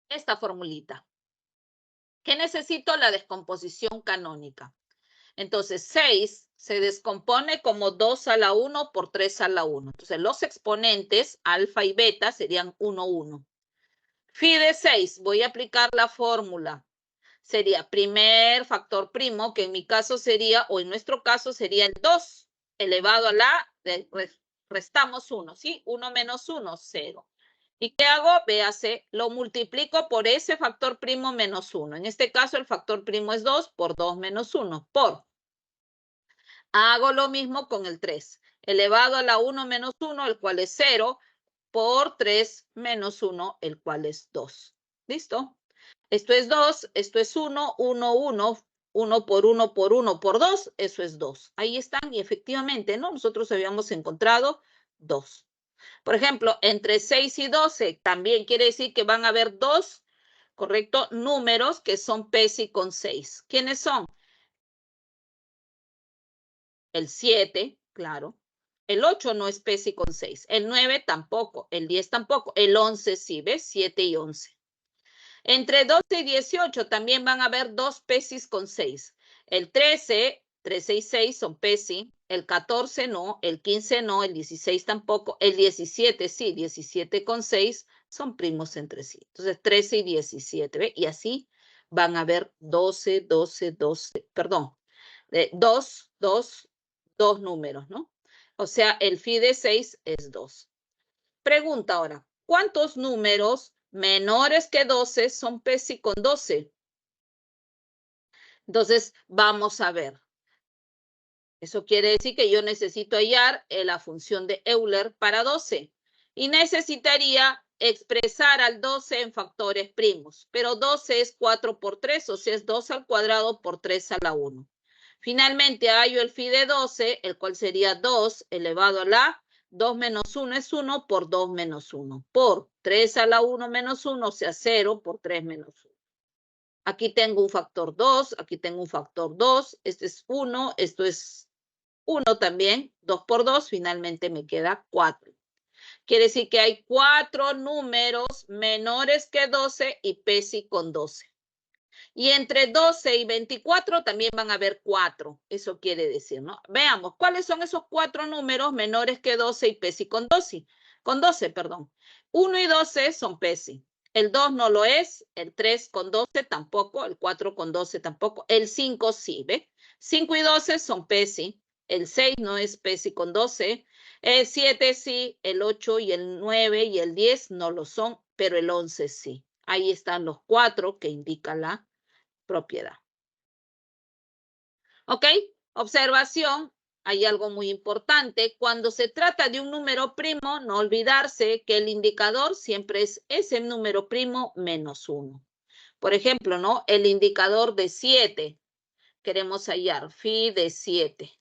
Esta formulita. ¿Qué necesito? La descomposición canónica. Entonces, 6 se descompone como 2 a la 1 por 3 a la 1. Entonces, los exponentes, alfa y beta, serían 1, 1. Phi de 6, voy a aplicar la fórmula. Sería primer factor primo, que en mi caso sería, o en nuestro caso sería el 2 elevado a la, restamos 1, ¿sí? 1 menos 1, 0. ¿Y qué hago? Véase, lo multiplico por ese factor primo menos 1. En este caso, el factor primo es 2 por 2 menos 1, por. Hago lo mismo con el 3. Elevado a la 1 menos 1, el cual es 0, por 3 menos 1, el cual es 2. ¿Listo? Esto es 2, esto es 1, 1, 1, 1 por 1 por 1 por 2, eso es 2. Ahí están y efectivamente, ¿no? Nosotros habíamos encontrado 2. Por ejemplo, entre 6 y 12 también quiere decir que van a haber dos, ¿correcto? Números que son PESI con 6. ¿Quiénes son? El 7, claro. El 8 no es PESI con 6. El 9 tampoco. El 10 tampoco. El 11 sí, ¿ves? 7 y 11. Entre 12 y 18 también van a haber dos PESIs con 6. El 13, 13 y 6 son PESI. El 14 no, el 15 no, el 16 tampoco. El 17 sí, 17 con 6 son primos entre sí. Entonces 13 y 17, ¿ve? Y así van a haber 12, 12, 12, perdón, dos números, ¿no? O sea, el phi de 6 es 2. Pregunta ahora, ¿cuántos números menores que 12 son PESI con 12? Entonces, vamos a ver. Eso quiere decir que yo necesito hallar la función de Euler para 12. Y necesitaría expresar al 12 en factores primos. Pero 12 es 4 por 3, o sea, es 2 al cuadrado por 3 a la 1. Finalmente, hallo el phi de 12, el cual sería 2 elevado a la 2 menos 1 es 1 por 2 menos 1. Por 3 a la 1 menos 1, o sea, 0 por 3 menos 1. Aquí tengo un factor 2, aquí tengo un factor 2. Este es 1, esto es 1 también. 2 por 2, finalmente me queda 4. Quiere decir que hay 4 números menores que 12 y PESI con 12. Y entre 12 y 24 también van a haber 4. Eso quiere decir, ¿no? Veamos, ¿cuáles son esos 4 números menores que 12 y PESI con 12? Con 12, perdón. 1 y 12 son PESI. El 2 no lo es, el 3 con 12 tampoco, el 4 con 12 tampoco, el 5 sí, ¿ve? 5 y 12 son PESI, el 6 no es PESI con 12, el 7 sí, el 8 y el 9 y el 10 no lo son, pero el 11 sí. Ahí están los 4 que indican la propiedad. ¿Ok? Observación, hay algo muy importante. Cuando se trata de un número primo, no olvidarse que el indicador siempre es ese número primo menos 1. Por ejemplo, ¿no? El indicador de 7. Queremos hallar phi de 7.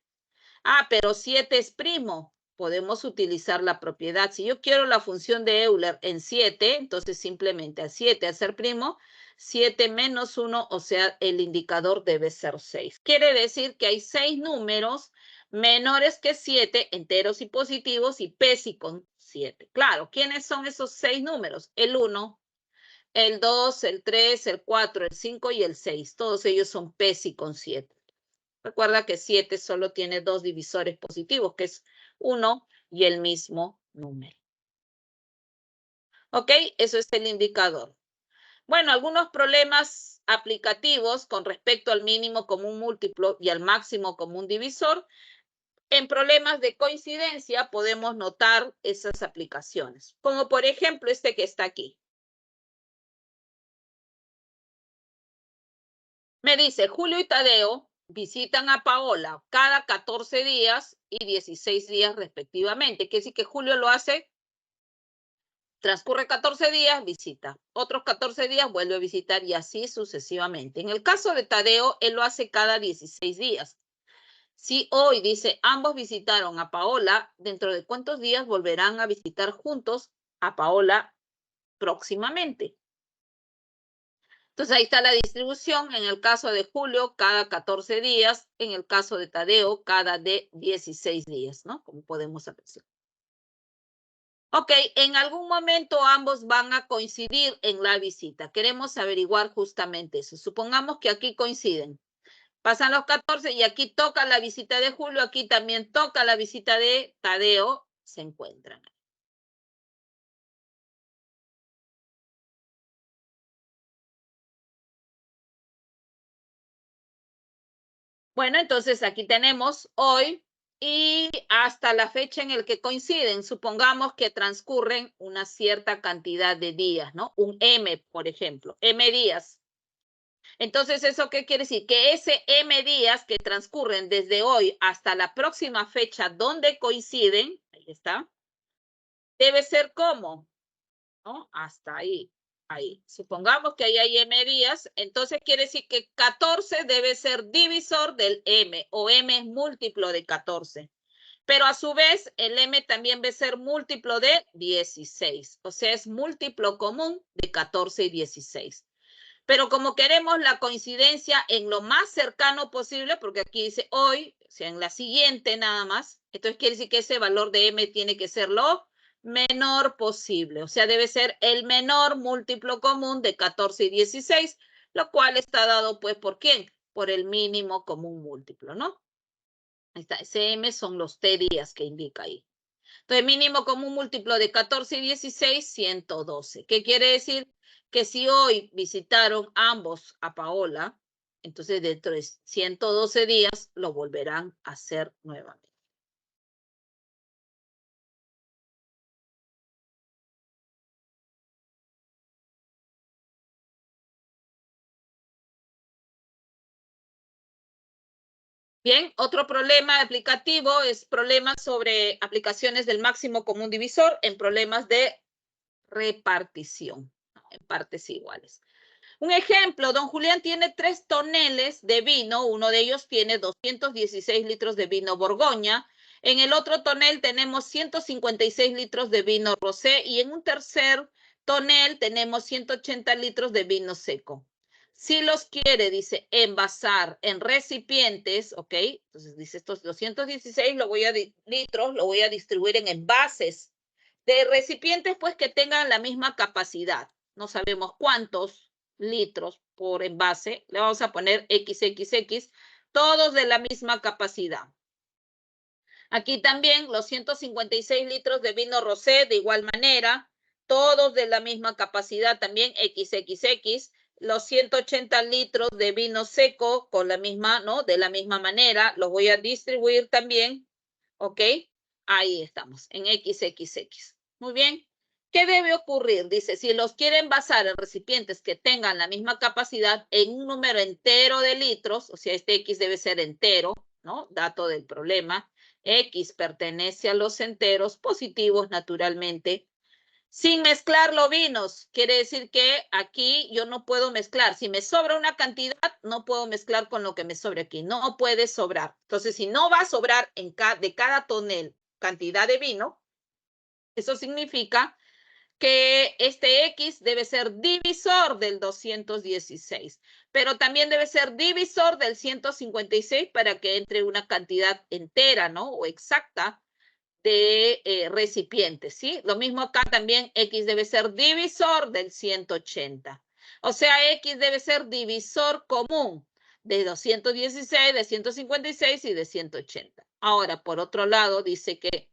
Ah, pero 7 es primo. Podemos utilizar la propiedad. Si yo quiero la función de Euler en 7, entonces simplemente a 7, al ser primo, 7 menos 1, o sea, el indicador debe ser 6. Quiere decir que hay 6 números menores que 7, enteros y positivos, y PESI con 7. Claro, ¿quiénes son esos 6 números? El 1, el 2, el 3, el 4, el 5 y el 6. Todos ellos son PESI con 7. Recuerda que 7 solo tiene dos divisores positivos, que es 1 y el mismo número. ¿Ok? Eso es el indicador. Bueno, algunos problemas aplicativos con respecto al mínimo común múltiplo y al máximo común divisor. En problemas de coincidencia podemos notar esas aplicaciones, como por ejemplo este que está aquí. Me dice, Julio y Tadeo visitan a Paola cada 14 días y 16 días respectivamente. Quiere decir que Julio lo hace, transcurre 14 días, visita. Otros 14 días vuelve a visitar y así sucesivamente. En el caso de Tadeo, él lo hace cada 16 días. Si hoy dice ambos visitaron a Paola, ¿dentro de cuántos días volverán a visitar juntos a Paola próximamente? Entonces ahí está la distribución. En el caso de Julio, cada 14 días. En el caso de Tadeo, cada de 16 días, ¿no? Como podemos apreciar. Ok, en algún momento ambos van a coincidir en la visita. Queremos averiguar justamente eso. Supongamos que aquí coinciden. Pasan los 14 y aquí toca la visita de Julio, aquí también toca la visita de Tadeo, se encuentran. Bueno, entonces aquí tenemos hoy y hasta la fecha en el que coinciden. Supongamos que transcurren una cierta cantidad de días, ¿no? Un M, por ejemplo, M días. Entonces, ¿eso qué quiere decir? Que ese M días que transcurren desde hoy hasta la próxima fecha donde coinciden, ahí está, debe ser como, ¿no? Hasta ahí, ahí. Supongamos que ahí hay M días, entonces quiere decir que 14 debe ser divisor del M, o M es múltiplo de 14. Pero a su vez, el M también debe ser múltiplo de 16, o sea, es múltiplo común de 14 y 16. Pero como queremos la coincidencia en lo más cercano posible, porque aquí dice hoy, o sea, en la siguiente nada más, entonces quiere decir que ese valor de M tiene que ser lo menor posible, o sea, debe ser el menor múltiplo común de 14 y 16, lo cual está dado, pues, ¿por quién? Por el mínimo común múltiplo, ¿no? Ahí está, ese M son los T días que indica ahí. Entonces, mínimo común múltiplo de 14 y 16, 112. ¿Qué quiere decir? Que si hoy visitaron ambos a Paola, entonces dentro de 112 días lo volverán a hacer nuevamente. Bien, otro problema aplicativo es problemas sobre aplicaciones del máximo común divisor en problemas de repartición, en partes iguales. Un ejemplo, don Julián tiene 3 toneles de vino, uno de ellos tiene 216 litros de vino Borgoña, en el otro tonel tenemos 156 litros de vino rosé y en un tercer tonel tenemos 180 litros de vino seco. Si los quiere, dice, envasar en recipientes, ¿ok? Entonces dice, estos 216 litros lo voy a distribuir en envases de recipientes, pues que tengan la misma capacidad. No sabemos cuántos litros por envase, le vamos a poner XXX, todos de la misma capacidad. Aquí también los 156 litros de vino rosé de igual manera, todos de la misma capacidad también XXX, los 180 litros de vino seco con la misma, ¿no? De la misma manera, los voy a distribuir también, ¿ok? Ahí estamos, en XXX. Muy bien. ¿Qué debe ocurrir? Dice, si los quieren basar en recipientes que tengan la misma capacidad en un número entero de litros, o sea, este X debe ser entero, ¿no? Dato del problema. X pertenece a los enteros positivos, naturalmente. Sin mezclar los vinos, quiere decir que aquí yo no puedo mezclar. Si me sobra una cantidad, no puedo mezclar con lo que me sobre aquí. No puede sobrar. Entonces, si no va a sobrar de cada tonel cantidad de vino, eso significa que este X debe ser divisor del 216, pero también debe ser divisor del 156 para que entre una cantidad entera, ¿no? O exacta de recipientes, ¿sí? Lo mismo acá también, X debe ser divisor del 180. O sea, X debe ser divisor común de 216, de 156 y de 180. Ahora, por otro lado, dice que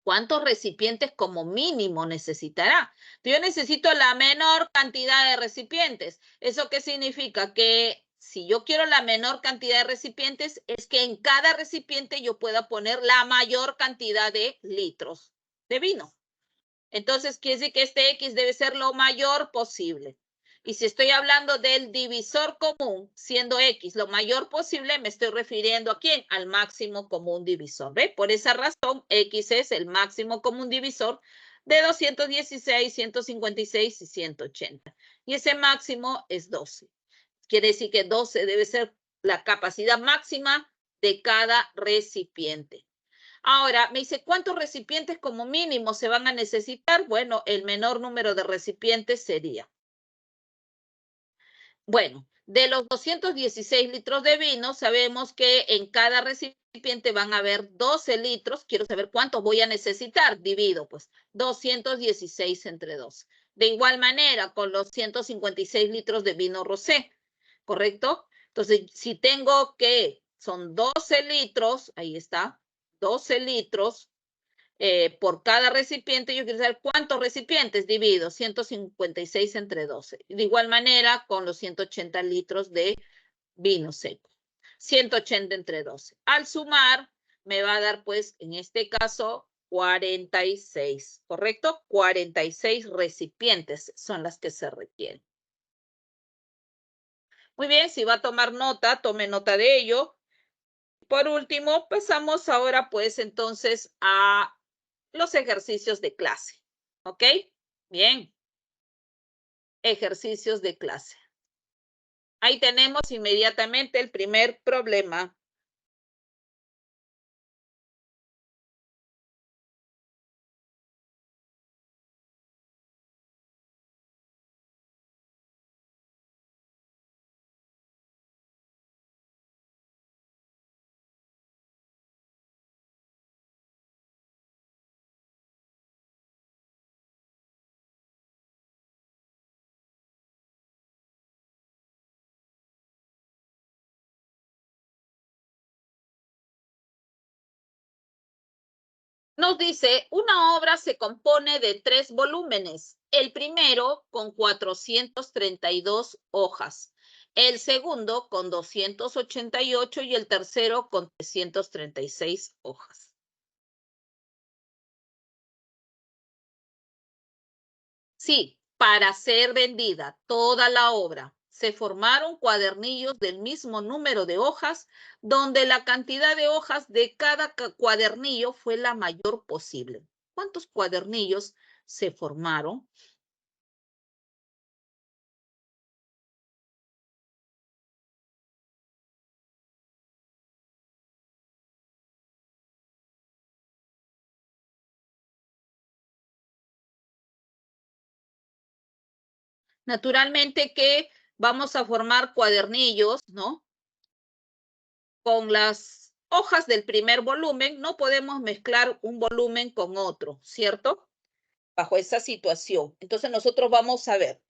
¿cuántos recipientes como mínimo necesitará? Yo necesito la menor cantidad de recipientes. ¿Eso qué significa? Que si yo quiero la menor cantidad de recipientes, es que en cada recipiente yo pueda poner la mayor cantidad de litros de vino. Entonces, quiere decir que este X debe ser lo mayor posible. Y si estoy hablando del divisor común, siendo X lo mayor posible, me estoy refiriendo ¿a quién? Al máximo común divisor. ¿Ve? Por esa razón, X es el máximo común divisor de 216, 156 y 180. Y ese máximo es 12. Quiere decir que 12 debe ser la capacidad máxima de cada recipiente. Ahora, me dice, ¿cuántos recipientes como mínimo se van a necesitar? Bueno, el menor número de recipientes sería. Bueno, de los 216 litros de vino, sabemos que en cada recipiente van a haber 12 litros. Quiero saber cuántos voy a necesitar. Divido, pues, 216 entre 2. De igual manera, con los 156 litros de vino rosé, ¿correcto? Entonces, si tengo que son 12 litros, ahí está, 12 litros por cada recipiente, yo quiero saber cuántos recipientes divido, 156 entre 12. De igual manera, con los 180 litros de vino seco, 180 entre 12. Al sumar, me va a dar, pues, en este caso, 46, ¿correcto? 46 recipientes son las que se requieren. Muy bien, si va a tomar nota, tome nota de ello. Por último, pasamos ahora, pues, entonces a los ejercicios de clase. ¿Ok? Bien. Ejercicios de clase. Ahí tenemos inmediatamente el primer problema. Nos dice, una obra se compone de 3 volúmenes. El primero con 432 hojas, el segundo con 288 y el tercero con 336 hojas. Sí, para ser vendida toda la obra, se formaron cuadernillos del mismo número de hojas, donde la cantidad de hojas de cada cuadernillo fue la mayor posible. ¿Cuántos cuadernillos se formaron? Naturalmente que vamos a formar cuadernillos, ¿no? Con las hojas del primer volumen, no podemos mezclar un volumen con otro, ¿cierto? Bajo esa situación. Entonces nosotros vamos a ver,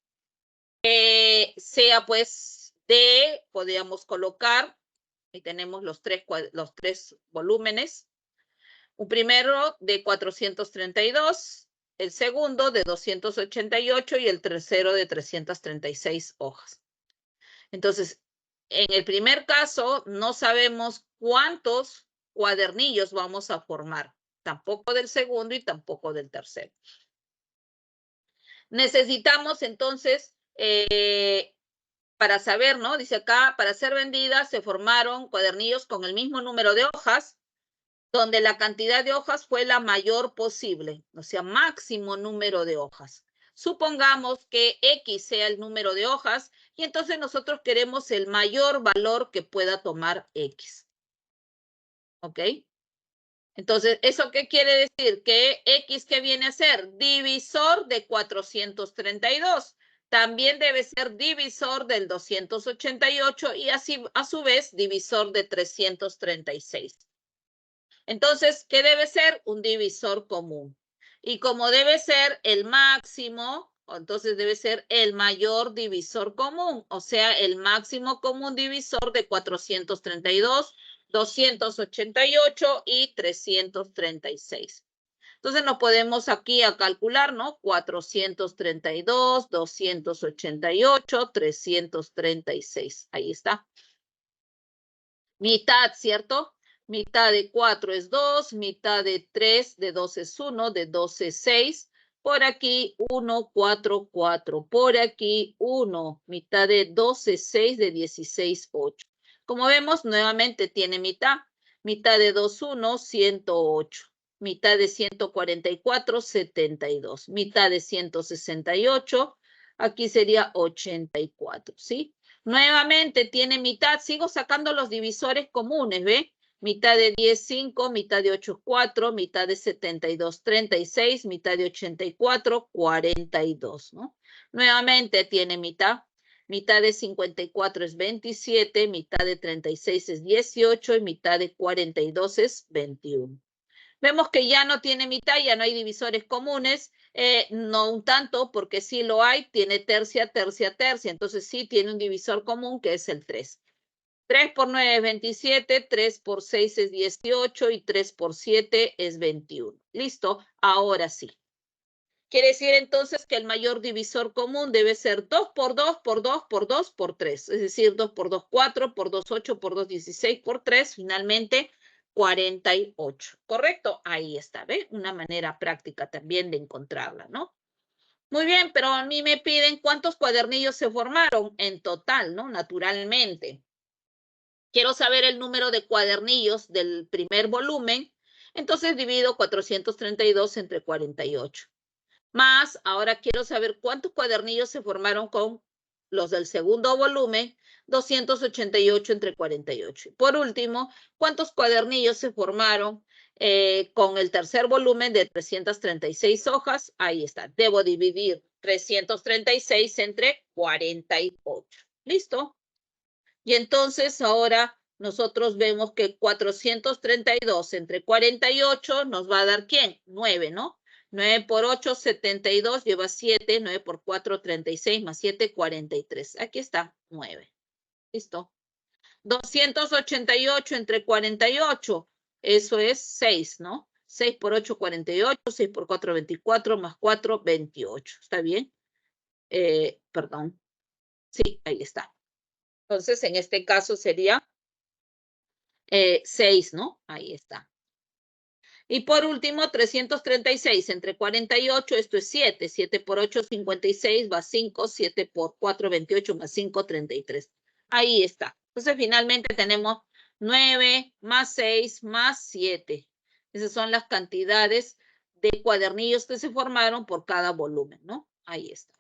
sea pues D, podríamos colocar, ahí tenemos los tres volúmenes, un primero de 432, el segundo de 288 y el tercero de 336 hojas. Entonces, en el primer caso, no sabemos cuántos cuadernillos vamos a formar, tampoco del segundo y tampoco del tercero. Necesitamos entonces, para saber, ¿no? Dice acá, para ser vendidas se formaron cuadernillos con el mismo número de hojas, donde la cantidad de hojas fue la mayor posible, o sea, máximo número de hojas. Supongamos que X sea el número de hojas y entonces nosotros queremos el mayor valor que pueda tomar X. ¿Ok? Entonces, ¿eso qué quiere decir? Que X, ¿qué viene a ser? Divisor de 432. También debe ser divisor del 288 y así, a su vez, divisor de 336. Entonces, ¿qué debe ser? Un divisor común. Y como debe ser el máximo, entonces debe ser el mayor divisor común, o sea, el máximo común divisor de 432, 288 y 336. Entonces nos podemos aquí a calcular, ¿no? 432, 288, 336. Ahí está. Mitad, ¿cierto? Mitad de 4 es 2, mitad de 3, de 2 es 1, de 2 es 6. Por aquí 1, 4, 4. Por aquí 1, mitad de 12, 6, de 16, 8. Como vemos, nuevamente tiene mitad. Mitad de 2, 1, 108. Mitad de 144, 72. Mitad de 168, aquí sería 84, ¿sí? Nuevamente tiene mitad, sigo sacando los divisores comunes, ¿ve? Mitad de 10, 5, mitad de 8, 4, mitad de 72, 36, mitad de 84, 42, ¿no? Nuevamente tiene mitad. Mitad de 54 es 27, mitad de 36 es 18 y mitad de 42 es 21. Vemos que ya no tiene mitad, ya no hay divisores comunes, no un tanto, porque sí lo hay, tiene tercia, tercia, tercia, entonces sí tiene un divisor común que es el 3. 3 por 9 es 27, 3 por 6 es 18 y 3 por 7 es 21. Listo, ahora sí. Quiere decir entonces que el mayor divisor común debe ser 2 por 2 por 2 por 2 por 3. Es decir, 2 por 2, 4, por 2, 8, por 2, 16, por 3, finalmente 48. ¿Correcto? Ahí está, ¿ve? Una manera práctica también de encontrarla, ¿no? Muy bien, pero a mí me piden cuántos cuadernillos se formaron en total, ¿no? Naturalmente. Quiero saber el número de cuadernillos del primer volumen, entonces divido 432 entre 48. Más, ahora quiero saber cuántos cuadernillos se formaron con los del segundo volumen, 288 entre 48. Por último, cuántos cuadernillos se formaron con el tercer volumen de 336 hojas. Ahí está, debo dividir 336 entre 48. ¿Listo? Y entonces ahora nosotros vemos que 432 entre 48 nos va a dar ¿quién? 9, ¿no? 9 por 8, 72, lleva 7, 9 por 4, 36, más 7, 43. Aquí está, 9. ¿Listo? 288 entre 48, eso es 6, ¿no? 6 por 8, 48, 6 por 4, 24, más 4, 28. ¿Está bien? Perdón. Sí, ahí está. Entonces, en este caso sería 6, ¿no? Ahí está. Y por último, 336 entre 48, esto es 7. 7 por 8, 56, va 5. 7 por 4, 28, más 5, 33. Ahí está. Entonces, finalmente tenemos 9 más 6 más 7. Esas son las cantidades de cuadernillos que se formaron por cada volumen, ¿no? Ahí está.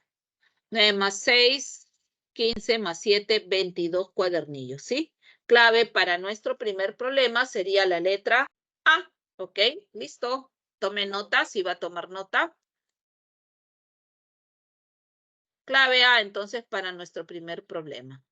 9 más 6, 15 más 7, 22 cuadernillos, ¿sí? Clave para nuestro primer problema sería la letra A, ¿ok? Listo. Tome nota, si va a tomar nota. Clave A, entonces, para nuestro primer problema.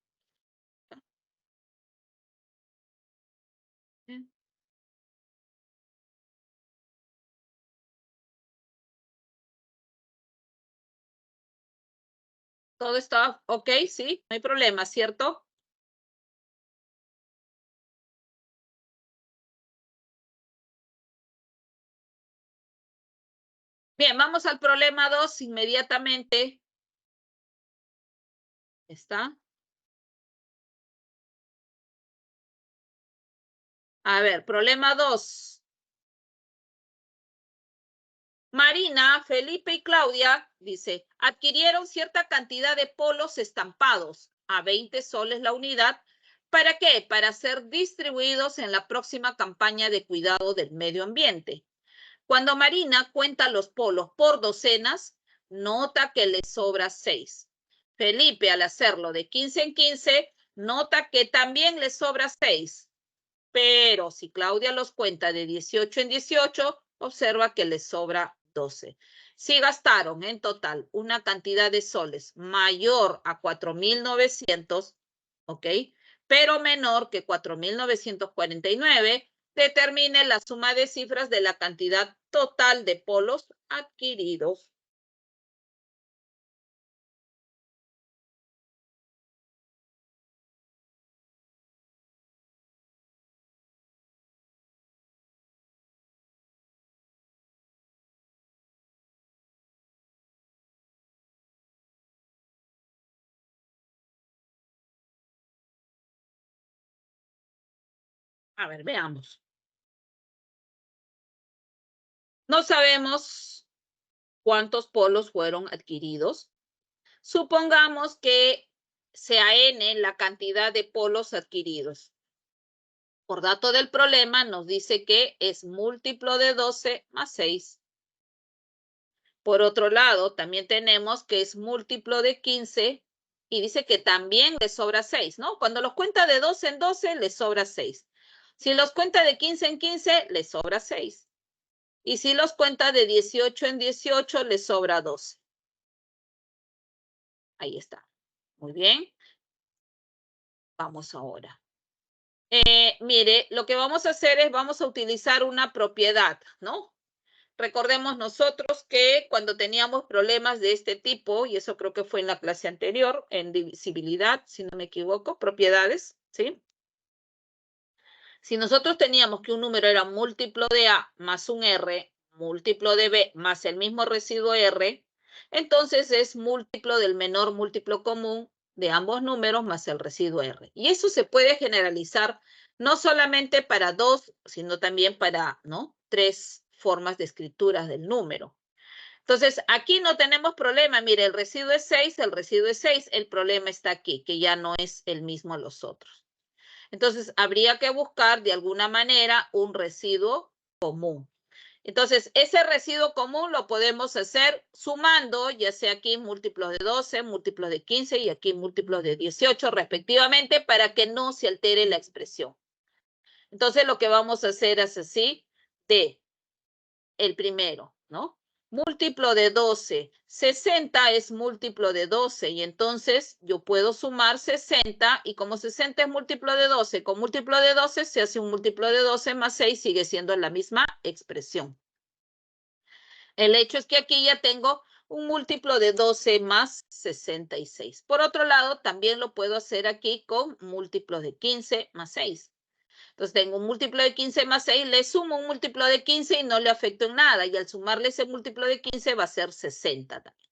¿Todo está ok? Sí, no hay problema, ¿cierto? Bien, vamos al problema 2 inmediatamente. ¿Está? A ver, problema 2. Marina, Felipe y Claudia, dice, adquirieron cierta cantidad de polos estampados a 20 soles la unidad. ¿Para qué? Para ser distribuidos en la próxima campaña de cuidado del medio ambiente. Cuando Marina cuenta los polos por docenas, nota que le sobra 6. Felipe, al hacerlo de 15 en 15, nota que también le sobra 6. Pero si Claudia los cuenta de 18 en 18, observa que les sobra 12. Si gastaron en total una cantidad de soles mayor a 4.900, ¿ok? Pero menor que 4.949, determine la suma de cifras de la cantidad total de polos adquiridos. A ver, veamos. No sabemos cuántos polos fueron adquiridos. Supongamos que sea n la cantidad de polos adquiridos. Por dato del problema nos dice que es múltiplo de 12 más 6. Por otro lado, también tenemos que es múltiplo de 15 y dice que también le sobra 6, ¿no? Cuando los cuenta de 12 en 12, le sobra 6. Si los cuenta de 15 en 15, le sobra 6. Y si los cuenta de 18 en 18, le sobra 12. Ahí está. Muy bien. Vamos ahora. Mire, lo que vamos a hacer es, vamos a utilizar una propiedad, ¿no? Recordemos nosotros que cuando teníamos problemas de este tipo, y eso creo que fue en la clase anterior, en divisibilidad, si no me equivoco, propiedades, ¿sí? Si nosotros teníamos que un número era múltiplo de A más un R, múltiplo de B más el mismo residuo R, entonces es múltiplo del menor múltiplo común de ambos números más el residuo R. Y eso se puede generalizar no solamente para dos, sino también para, ¿no?, tres formas de escrituras del número. Entonces, aquí no tenemos problema. Mire, el residuo es 6, el residuo es 6. El problema está aquí, que ya no es el mismo a los otros. Entonces, habría que buscar de alguna manera un residuo común. Entonces, ese residuo común lo podemos hacer sumando, ya sea aquí múltiplos de 12, múltiplos de 15 y aquí múltiplos de 18 respectivamente, para que no se altere la expresión. Entonces, lo que vamos a hacer es así, de el primero, ¿no? Múltiplo de 12. 60 es múltiplo de 12 y entonces yo puedo sumar 60 y como 60 es múltiplo de 12, con múltiplo de 12 se hace un múltiplo de 12 más 6, sigue siendo la misma expresión. El hecho es que aquí ya tengo un múltiplo de 12 más 66. Por otro lado, también lo puedo hacer aquí con múltiplos de 15 más 6. Entonces tengo un múltiplo de 15 más 6, le sumo un múltiplo de 15 y no le afecto en nada. Y al sumarle ese múltiplo de 15 va a ser 60 también.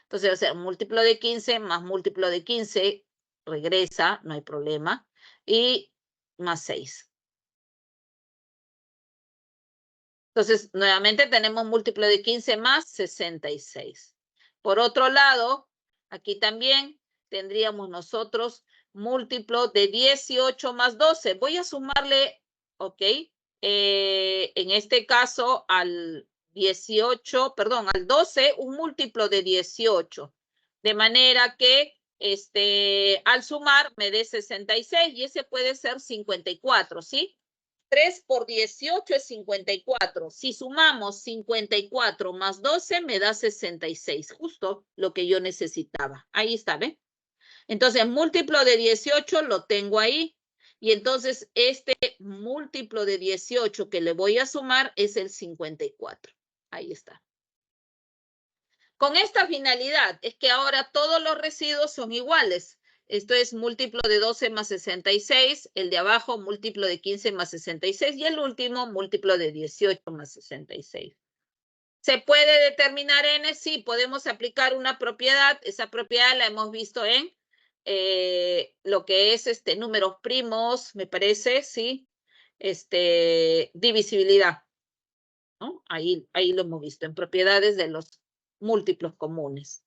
Entonces va a ser múltiplo de 15 más múltiplo de 15, regresa, no hay problema, y más 6. Entonces, nuevamente tenemos múltiplo de 15 más 66. Por otro lado, aquí también tendríamos nosotros múltiplo de 18 más 12. Voy a sumarle, ¿ok? En este caso al 18, perdón, al 12, un múltiplo de 18. De manera que al sumar me dé 66 y ese puede ser 54, ¿sí? 3 por 18 es 54. Si sumamos 54 más 12 me da 66, justo lo que yo necesitaba. Ahí está, ¿ven? Entonces, múltiplo de 18 lo tengo ahí. Y entonces, este múltiplo de 18 que le voy a sumar es el 54. Ahí está. Con esta finalidad es que ahora todos los residuos son iguales. Esto es múltiplo de 12 más 66, el de abajo múltiplo de 15 más 66 y el último múltiplo de 18 más 66. ¿Se puede determinar n? Sí, podemos aplicar una propiedad. Esa propiedad la hemos visto en lo que es números primos, me parece, sí, divisibilidad, ¿no? Ahí lo hemos visto, en propiedades de los múltiplos comunes.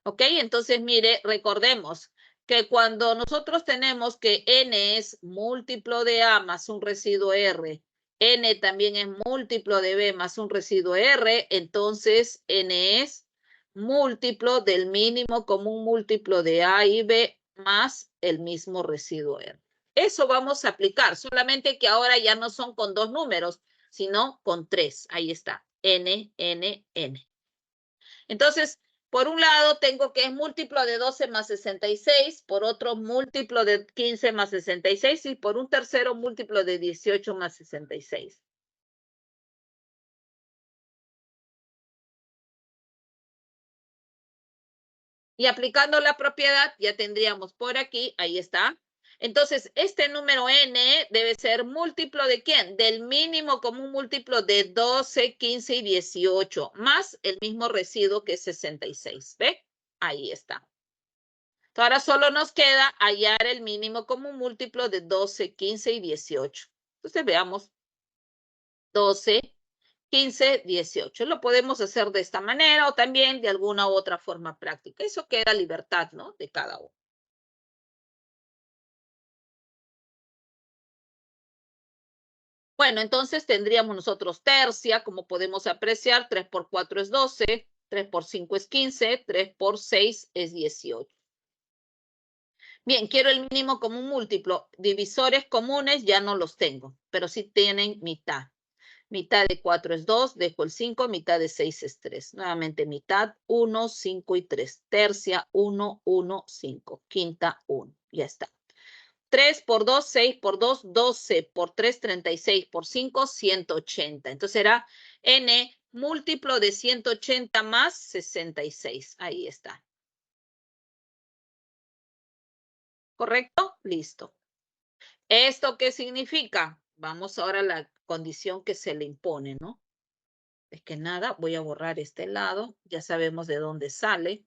¿Ok? Entonces, mire, recordemos que cuando nosotros tenemos que n es múltiplo de A más un residuo R, n también es múltiplo de B más un residuo R, entonces n es múltiplo del mínimo común múltiplo de A y B más el mismo residuo R. Eso vamos a aplicar, solamente que ahora ya no son con dos números, sino con tres. Ahí está, n, n, n. Entonces, por un lado tengo que es múltiplo de 12 más 66, por otro múltiplo de 15 más 66 y por un tercero múltiplo de 18 más 66. Y aplicando la propiedad ya tendríamos por aquí, ahí está. Entonces, este número n debe ser múltiplo de ¿quién? Del mínimo común múltiplo de 12, 15 y 18, más el mismo residuo que es 66. ¿Ve? Ahí está. Ahora solo nos queda hallar el mínimo común múltiplo de 12, 15 y 18. Entonces veamos 12, 15, 18. Lo podemos hacer de esta manera o también de alguna u otra forma práctica. Eso queda a libertad, ¿no?, de cada uno. Bueno, entonces tendríamos nosotros tercia, como podemos apreciar, 3 por 4 es 12, 3 por 5 es 15, 3 por 6 es 18. Bien, quiero el mínimo común múltiplo. Divisores comunes ya no los tengo, pero sí tienen mitad. Mitad de 4 es 2, dejo el 5, mitad de 6 es 3. Nuevamente mitad, 1, 5 y 3. Tercia, 1, 1, 5. Quinta, 1. Ya está. 3 por 2, 6 por 2, 12 por 3, 36 por 5, 180. Entonces será n múltiplo de 180 más 66. Ahí está. ¿Correcto? Listo. ¿Esto qué significa? Vamos ahora a la condición que se le impone, ¿no? Es que nada, voy a borrar este lado. Ya sabemos de dónde sale.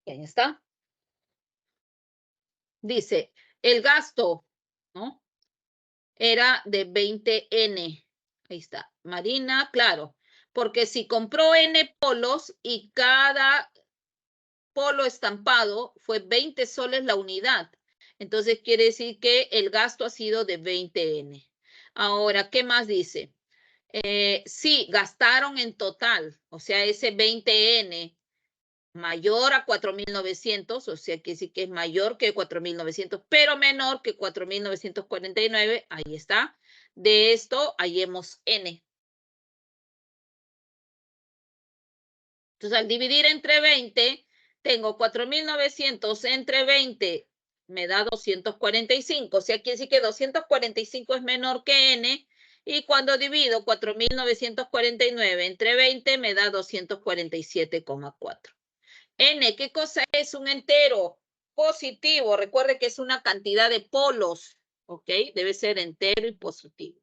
Y ahí está. Dice, el gasto, ¿no? Era de 20N. Ahí está. Marina, claro. Porque si compró N polos y cada polo estampado fue 20 soles la unidad. Entonces quiere decir que el gasto ha sido de 20N. Ahora, ¿qué más dice? Sí, gastaron en total, o sea, ese 20N mayor a 4.900, o sea, que sí que es mayor que 4.900, pero menor que 4.949, ahí está. De esto hallemos N. Entonces, al dividir entre 20, tengo 4.900 entre 20, me da 245. O sea, quiere decir que 245 es menor que N. Y cuando divido 4.949 entre 20, me da 247,4. N, ¿qué cosa es? Un entero positivo. Recuerde que es una cantidad de polos, ¿ok? Debe ser entero y positivo.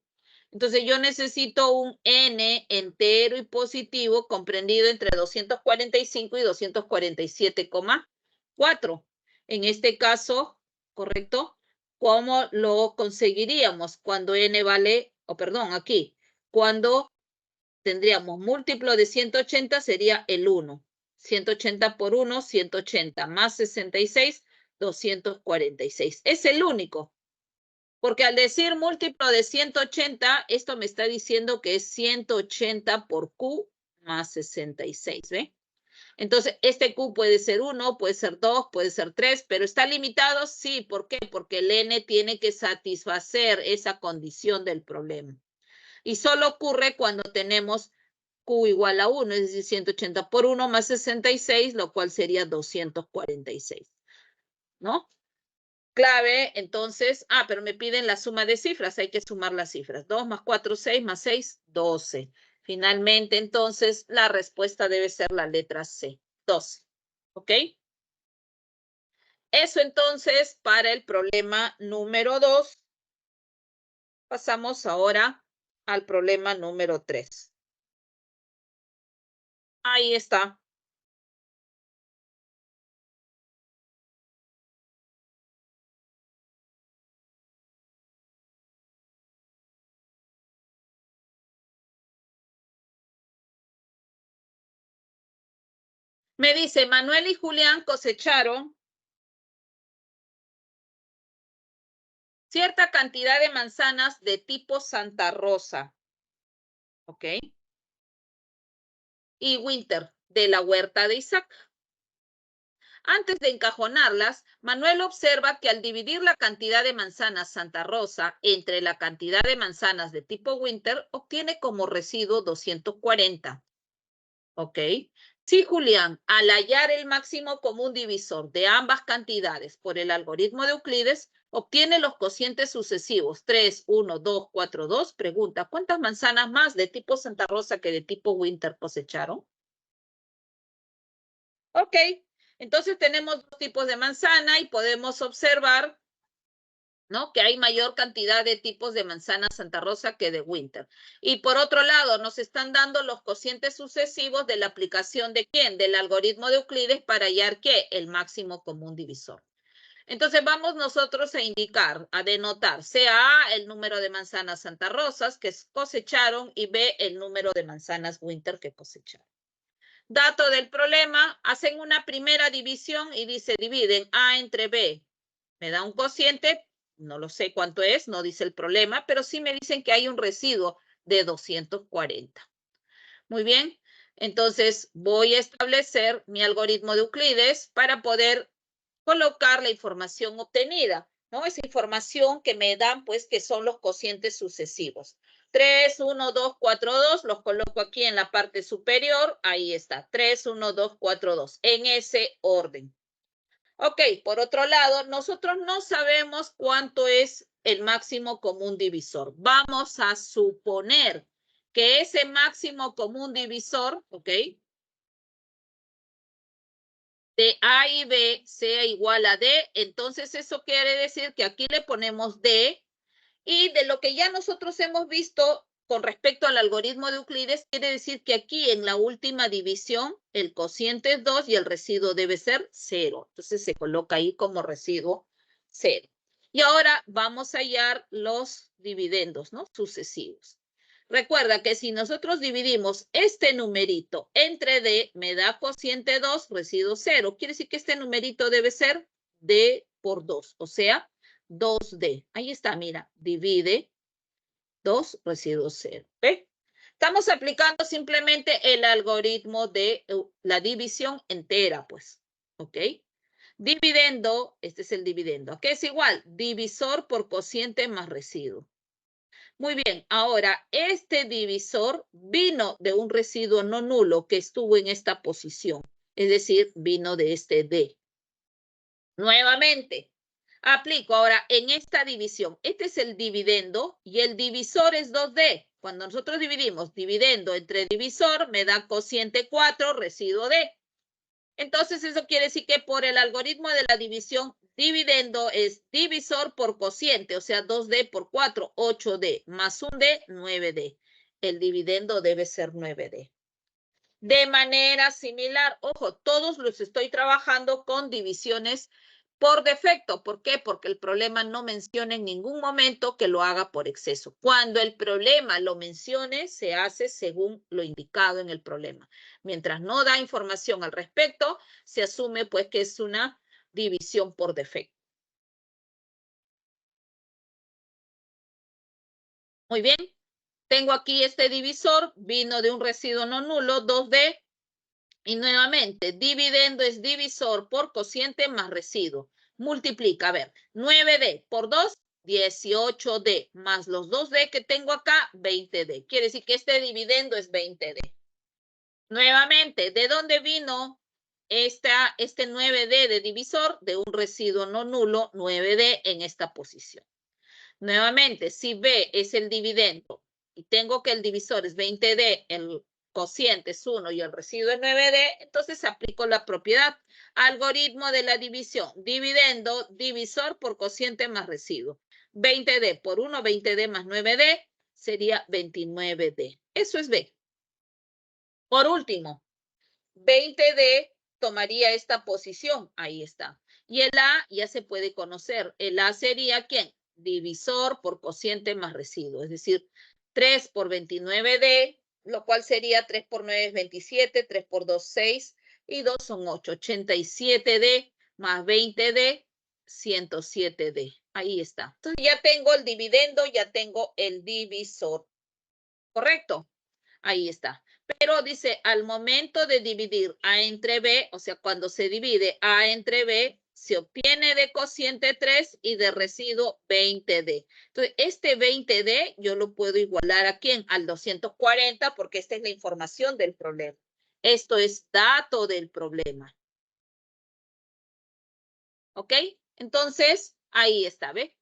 Entonces yo necesito un N entero y positivo comprendido entre 245 y 247,4. En este caso, ¿correcto? ¿Cómo lo conseguiríamos? Cuando N vale, o perdón, aquí, cuando tendríamos múltiplo de 180 sería el 1. 180 por 1, 180 más 66, 246. Es el único. Porque al decir múltiplo de 180, esto me está diciendo que es 180 por Q más 66, ¿ve? Entonces, este Q puede ser 1, puede ser 2, puede ser 3, pero ¿está limitado? Sí, ¿por qué? Porque el N tiene que satisfacer esa condición del problema. Y solo ocurre cuando tenemos Q igual a 1, es decir, 180 por 1 más 66, lo cual sería 246, ¿no? Clave, entonces, pero me piden la suma de cifras, hay que sumar las cifras. 2 más 4, 6 más 6, 12. Finalmente, entonces, la respuesta debe ser la letra C, 12. ¿Ok? Eso entonces para el problema número 2. Pasamos ahora al problema número 3. Ahí está. Me dice, Manuel y Julián cosecharon cierta cantidad de manzanas de tipo Santa Rosa, ¿ok? Y Winter, de la huerta de Isaac. Antes de encajonarlas, Manuel observa que al dividir la cantidad de manzanas Santa Rosa entre la cantidad de manzanas de tipo Winter, obtiene como residuo 240. ¿Ok? Sí, Julián, al hallar el máximo común divisor de ambas cantidades por el algoritmo de Euclides, obtiene los cocientes sucesivos 3, 1, 2, 4, 2. Pregunta, ¿cuántas manzanas más de tipo Santa Rosa que de tipo Winter cosecharon? Ok, entonces tenemos dos tipos de manzana y podemos observar, ¿no?, que hay mayor cantidad de tipos de manzana Santa Rosa que de Winter. Y por otro lado, nos están dando los cocientes sucesivos de la aplicación de ¿quién? Del algoritmo de Euclides para hallar ¿qué? El máximo común divisor. Entonces vamos nosotros a indicar, a denotar, sea A el número de manzanas Santa Rosas que cosecharon y B el número de manzanas Winter que cosecharon. Dato del problema, hacen una primera división y dice, dividen A entre B. Me da un cociente, no lo sé cuánto es, no dice el problema, pero sí me dicen que hay un residuo de 240. Muy bien, entonces voy a establecer mi algoritmo de Euclides para poder colocar la información obtenida, ¿no? Esa información que me dan, pues, que son los cocientes sucesivos. 3, 1, 2, 4, 2, los coloco aquí en la parte superior, ahí está, 3, 1, 2, 4, 2, en ese orden. Ok, por otro lado, nosotros no sabemos cuánto es el máximo común divisor. Vamos a suponer que ese máximo común divisor, ok, de A y B sea igual a D, entonces eso quiere decir que aquí le ponemos D, y de lo que ya nosotros hemos visto con respecto al algoritmo de Euclides, quiere decir que aquí en la última división el cociente es 2 y el residuo debe ser 0. Entonces se coloca ahí como residuo 0. Y ahora vamos a hallar los dividendos, ¿no? Sucesivos. Recuerda que si nosotros dividimos este numerito entre D, me da cociente 2, residuo 0. Quiere decir que este numerito debe ser D por 2, o sea, 2D. Ahí está, mira, divide 2, residuo 0. ¿Ve? Estamos aplicando simplemente el algoritmo de la división entera, pues. ¿Ok? Dividendo, este es el dividendo. ¿Qué es igual? Divisor por cociente más residuo. Muy bien, ahora este divisor vino de un residuo no nulo que estuvo en esta posición, es decir, vino de este D. Nuevamente, aplico ahora en esta división. Este es el dividendo y el divisor es 2D. Cuando nosotros dividimos dividendo entre divisor, me da cociente 4, residuo D. Entonces, eso quiere decir que por el algoritmo de la división, dividendo es divisor por cociente, o sea, 2D por 4, 8D, más 1D, 9D. El dividendo debe ser 9D. De manera similar, ojo, todos los estoy trabajando con divisiones por defecto. ¿Por qué? Porque el problema no menciona en ningún momento que lo haga por exceso. Cuando el problema lo mencione, se hace según lo indicado en el problema. Mientras no da información al respecto, se asume pues que es una división por defecto. Muy bien, tengo aquí este divisor, vino de un residuo no nulo, 2D, y nuevamente, dividendo es divisor por cociente más residuo. Multiplica, a ver, 9D por 2, 18D, más los 2D que tengo acá, 20D. Quiere decir que este dividendo es 20D. Nuevamente, ¿de dónde vino este 9D de divisor? De un residuo no nulo, 9D en esta posición. Nuevamente, si B es el dividendo y tengo que el divisor es 20D, el cociente es 1 y el residuo es 9D, entonces aplico la propiedad. Algoritmo de la división. Dividendo, divisor por cociente más residuo. 20D por 1, 20D más 9D sería 29D. Eso es B. Por último, 20D tomaría esta posición. Ahí está. Y el A ya se puede conocer. El A sería ¿quién? Divisor por cociente más residuo. Es decir, 3 por 29D, lo cual sería 3 por 9 es 27, 3 por 2, 6 y 2 son 8. 87D más 20D, 107D. Ahí está. Entonces ya tengo el dividendo, ya tengo el divisor. ¿Correcto? Ahí está. Pero dice, al momento de dividir A entre B, o sea, cuando se divide A entre B, se obtiene de cociente 3 y de residuo 20D. Entonces, este 20D yo lo puedo igualar ¿a quién? Al 240, porque esta es la información del problema. Esto es dato del problema. ¿Ok? Entonces, ahí está, ¿ve?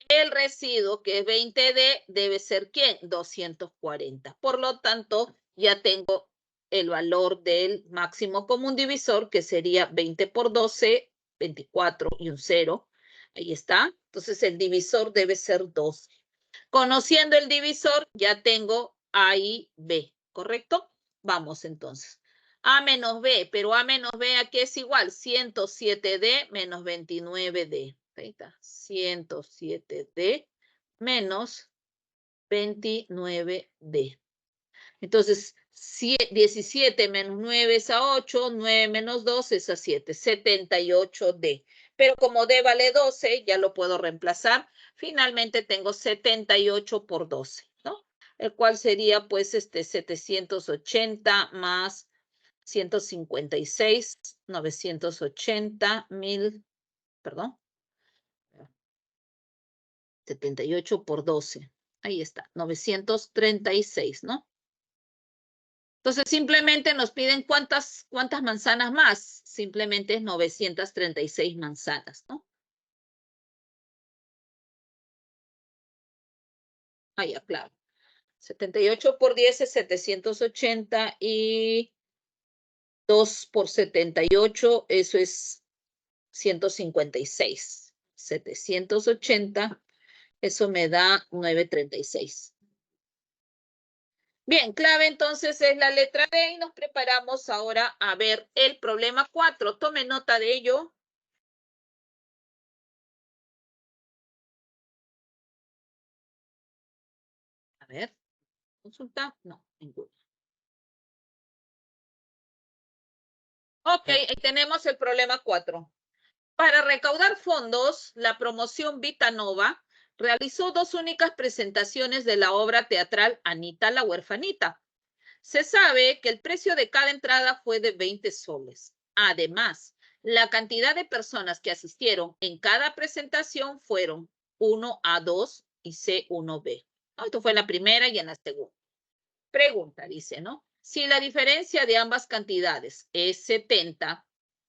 El residuo, que es 20D, debe ser ¿quién? 240. Por lo tanto, ya tengo el valor del máximo común divisor, que sería 20 por 12, 24 y un 0. Ahí está. Entonces, el divisor debe ser 12. Conociendo el divisor, ya tengo A y B, ¿correcto? Vamos entonces. A menos B, pero A menos B, ¿a qué es igual? 107D menos 29D. Ahí está, 107D menos 29D. Entonces, 17 menos 9 es a 8, 9 menos 2 es a 7, 78D. Pero como D vale 12, ya lo puedo reemplazar. Finalmente tengo 78 por 12, ¿no? El cual sería pues 780 más 156, 980, 1000, perdón, 78 por 12. Ahí está, 936, ¿no? Entonces simplemente nos piden cuántas manzanas más. Simplemente es 936 manzanas, ¿no? Ah, ya, claro. 78 por 10 es 780 y 2 por 78, eso es 156. 780, eso me da 936. Bien, clave entonces es la letra D y nos preparamos ahora a ver el problema 4. Tome nota de ello. A ver, consulta. No, ninguna. Ok, ahí tenemos el problema 4. Para recaudar fondos, la promoción Vitanova realizó 2 únicas presentaciones de la obra teatral Anita la huerfanita. Se sabe que el precio de cada entrada fue de 20 soles. Además, la cantidad de personas que asistieron en cada presentación fueron 1A2 y C1B. Esto fue en la primera y en la segunda. Pregunta, dice, ¿no? Si la diferencia de ambas cantidades es 70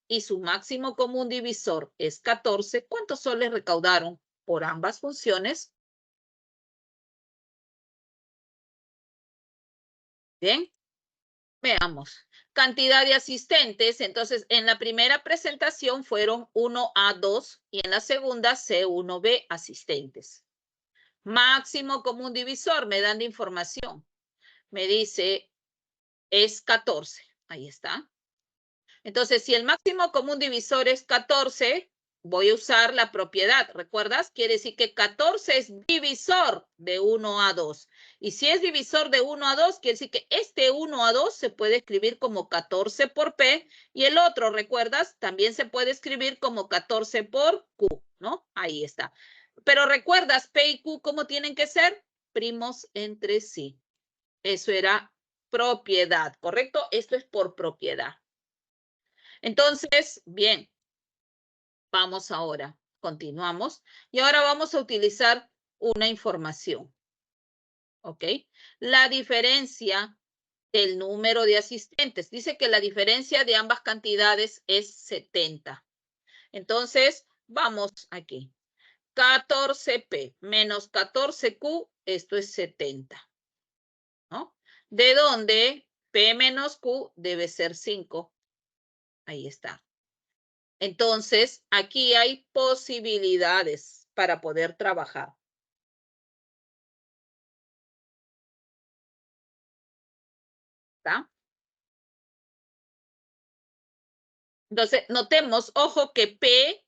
y su máximo común divisor es 14, ¿cuántos soles recaudaron por ambas funciones? Bien, veamos. Cantidad de asistentes, entonces en la primera presentación fueron 1A2 y en la segunda C1B asistentes. Máximo común divisor, me dan de información. Me dice es 14. Ahí está. Entonces, si el máximo común divisor es 14, voy a usar la propiedad. ¿Recuerdas? Quiere decir que 14 es divisor de 1 a 2. Y si es divisor de 1 a 2, quiere decir que este 1 a 2 se puede escribir como 14 por P y el otro, ¿recuerdas? También se puede escribir como 14 por Q, ¿no? Ahí está. Pero ¿recuerdas P y Q cómo tienen que ser? Primos entre sí. Eso era propiedad, ¿correcto? Esto es por propiedad. Entonces, bien, vamos ahora, continuamos. Y ahora vamos a utilizar una información, ¿ok? La diferencia del número de asistentes. Dice que la diferencia de ambas cantidades es 70. Entonces, vamos aquí. 14P menos 14Q, esto es 70, ¿no? De donde P menos Q debe ser 5. Ahí está. Entonces, aquí hay posibilidades para poder trabajar. ¿Está? Entonces, notemos, ojo que P,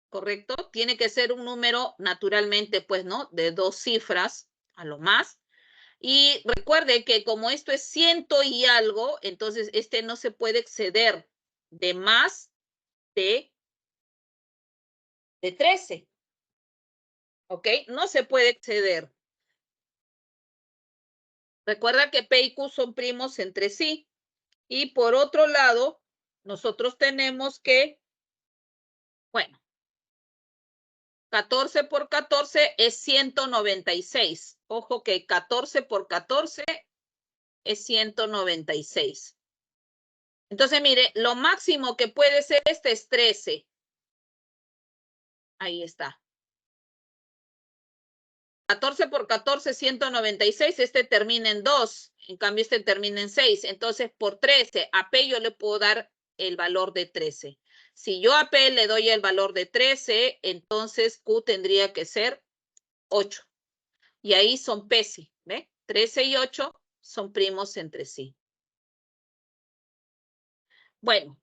¿correcto? Tiene que ser un número naturalmente, pues, ¿no? De 2 cifras a lo más. Y recuerde que como esto es 100 y algo, entonces este no se puede exceder de más de 13. ¿Ok? No se puede exceder. Recuerda que P y Q son primos entre sí. Y por otro lado, nosotros tenemos que, bueno, 14 por 14 es 196. Ojo que 14 por 14 es 196. Entonces, mire, lo máximo que puede ser este es 13. Ahí está. 14 por 14, 196. Este termina en 2. En cambio, este termina en 6. Entonces, por 13, a P yo le puedo dar el valor de 13. Si yo a P le doy el valor de 13, entonces Q tendría que ser 8. Y ahí son PESI, ¿ve? 13 y 8 son primos entre sí. Bueno,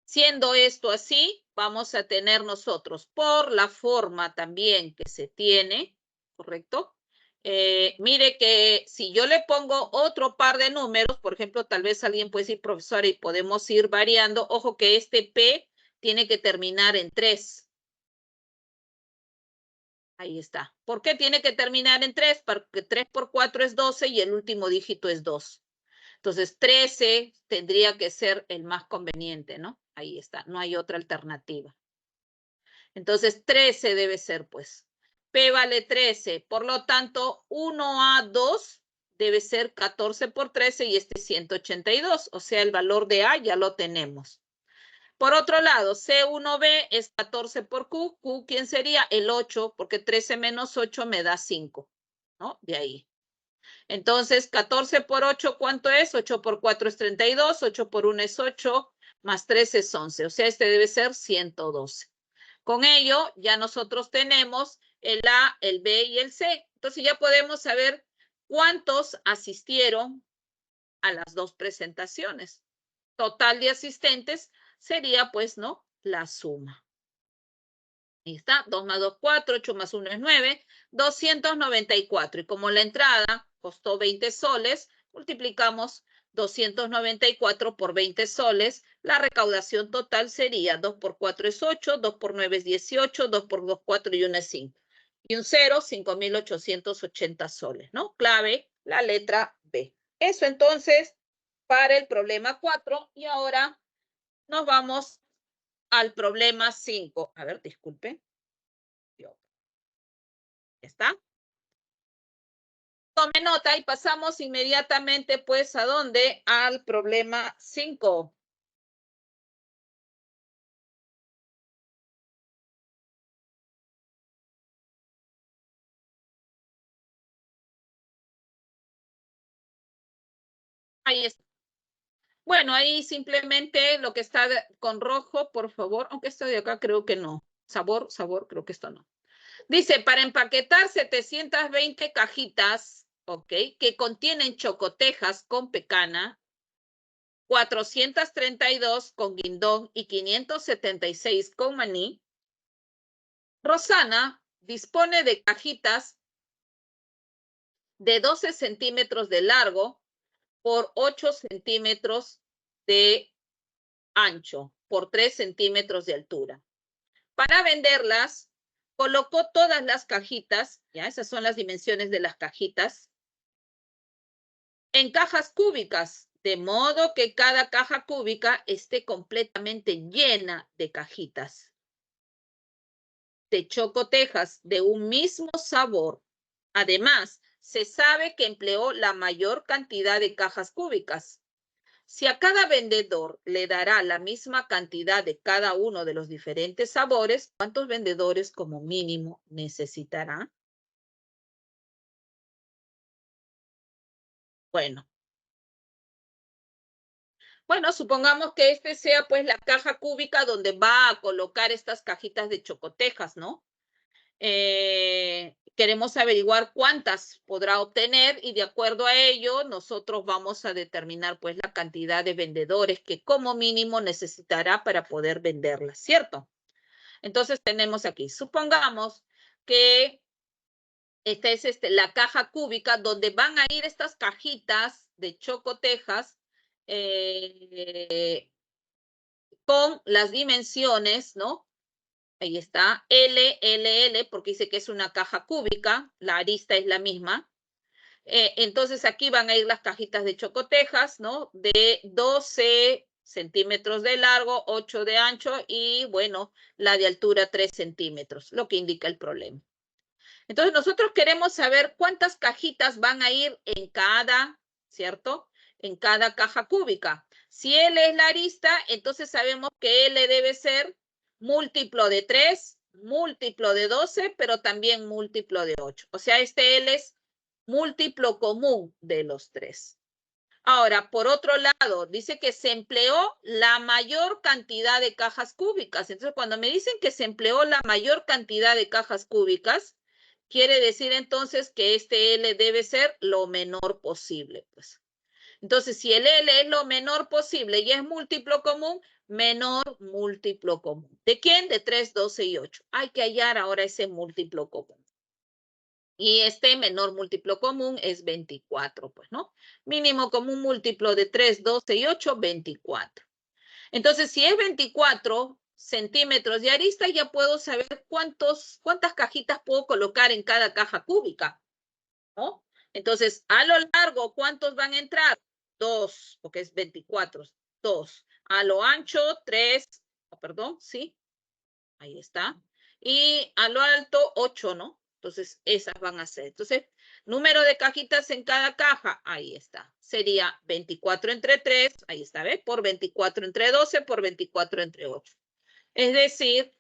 siendo esto así, vamos a tener nosotros, por la forma también que se tiene, ¿correcto? mire que si yo le pongo otro par de números, por ejemplo, tal vez alguien puede decir, profesor, y podemos ir variando. Ojo que este P tiene que terminar en 3. Ahí está. ¿Por qué tiene que terminar en 3? Porque 3 por 4 es 12 y el último dígito es 2. Entonces, 13 tendría que ser el más conveniente, ¿no? Ahí está, no hay otra alternativa. Entonces, 13 debe ser, pues. P vale 13, por lo tanto, 1A2 debe ser 14 por 13 y este es 182, o sea, el valor de A ya lo tenemos. Por otro lado, C1B es 14 por Q. Q, ¿quién sería? El 8, porque 13 menos 8 me da 5, ¿no? De ahí. Entonces, 14 por 8, ¿cuánto es? 8 por 4 es 32, 8 por 1 es 8, más 3 es 11. O sea, este debe ser 112. Con ello, ya nosotros tenemos el A, el B y el C. Entonces, ya podemos saber cuántos asistieron a las dos presentaciones. Total de asistentes sería, pues, ¿no? La suma. Ahí está, 2 más 2, 4, 8 más 1 es 9, 294. Y como la entrada costó 20 soles, multiplicamos 294 por 20 soles, la recaudación total sería 2 por 4 es 8, 2 por 9 es 18, 2 por 2, 4 y 1 es 5. Y un 0, 5.880 soles, ¿no? Clave, la letra B. Eso entonces para el problema 4 y ahora nos vamos al problema 5. A ver, disculpe. ¿Está? Tome nota y pasamos inmediatamente, pues, ¿a dónde? Al problema 5. Ahí está. Bueno, ahí simplemente lo que está con rojo, por favor, aunque esto de acá creo que no. Sabor, creo que esto no. Dice, para empaquetar 720 cajitas, ¿ok? Que contienen chocotejas con pecana, 432 con guindón y 576 con maní, Rosana dispone de cajitas de 12 centímetros de largo por 8 centímetros de ancho, por 3 centímetros de altura. Para venderlas, colocó todas las cajitas, ya esas son las dimensiones de las cajitas, en cajas cúbicas, de modo que cada caja cúbica esté completamente llena de cajitas de chocotejas de un mismo sabor. Además, se sabe que empleó la mayor cantidad de cajas cúbicas. Si a cada vendedor le dará la misma cantidad de cada uno de los diferentes sabores, ¿cuántos vendedores como mínimo necesitará? Bueno, supongamos que este sea pues la caja cúbica donde va a colocar estas cajitas de chocotejas, ¿no? Queremos averiguar cuántas podrá obtener y de acuerdo a ello nosotros vamos a determinar pues la cantidad de vendedores que como mínimo necesitará para poder venderlas, ¿cierto? Entonces tenemos aquí, supongamos que esta es la caja cúbica donde van a ir estas cajitas de chocotejas con las dimensiones, ¿no? Ahí está, L, porque dice que es una caja cúbica, la arista es la misma. Entonces aquí van a ir las cajitas de chocotejas, ¿no? De 12 centímetros de largo, 8 de ancho y, bueno, la de altura 3 centímetros, lo que indica el problema. Entonces nosotros queremos saber cuántas cajitas van a ir en cada, ¿cierto? En cada caja cúbica. Si L es la arista, entonces sabemos que L debe ser múltiplo de 3, múltiplo de 12, pero también múltiplo de 8. O sea, este L es múltiplo común de los 3. Ahora, por otro lado, dice que se empleó la mayor cantidad de cajas cúbicas. Entonces, cuando me dicen que se empleó la mayor cantidad de cajas cúbicas, quiere decir entonces que este L debe ser lo menor posible, pues. Entonces, si el L es lo menor posible y es múltiplo común, menor múltiplo común. ¿De quién? De 3, 12 y 8. Hay que hallar ahora ese múltiplo común. Y este menor múltiplo común es 24, pues, ¿no? Mínimo común múltiplo de 3, 12 y 8, 24. Entonces, si es 24 centímetros de arista, ya puedo saber cuántas cajitas puedo colocar en cada caja cúbica, ¿no? Entonces, a lo largo, ¿cuántos van a entrar? 2, porque es 24, 2. A lo ancho, 3, perdón, sí, ahí está. Y a lo alto, 8, ¿no? Entonces, esas van a ser. Entonces, número de cajitas en cada caja, ahí está. Sería 24 entre 3, ahí está, ¿ves? Por 24 entre 12, por 24 entre 8. Es decir,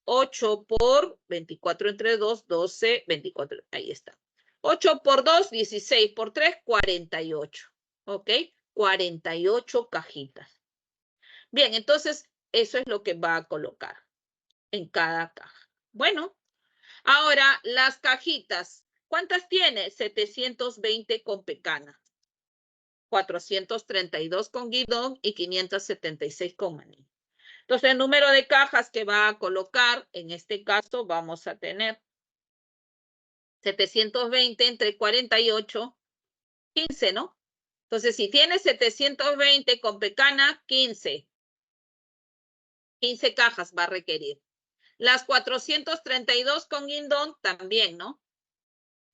8 por 24 entre 2, 12, 24, ahí está. 8 por 2, 16 por 3, 48. ¿Ok? 48 cajitas. Bien, entonces, eso es lo que va a colocar en cada caja. Bueno, ahora las cajitas. ¿Cuántas tiene? 720 con pecana, 432 con guidón y 576 con maní. Entonces, el número de cajas que va a colocar, en este caso, vamos a tener 720 entre 48, 15, ¿no? Entonces, si tiene 720 con pecana, 15 cajas va a requerir. Las 432 con guindón también, ¿no?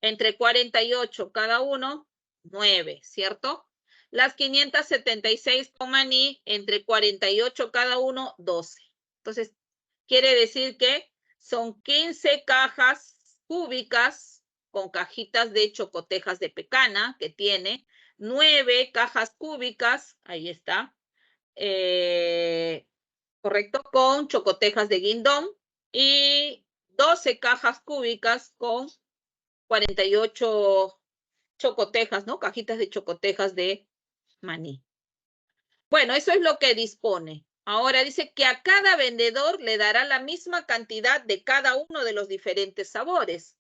Entre 48 cada uno, 9, ¿cierto? Las 576 con maní, entre 48 cada uno, 12. Entonces, quiere decir que son 15 cajas cúbicas con cajitas de chocotejas de pecana que tiene, 9 cajas cúbicas, ahí está, correcto, con chocotejas de guindón y 12 cajas cúbicas con 48 chocotejas, ¿no? Cajitas de chocotejas de maní. Bueno, eso es lo que dispone. Ahora dice que a cada vendedor le dará la misma cantidad de cada uno de los diferentes sabores.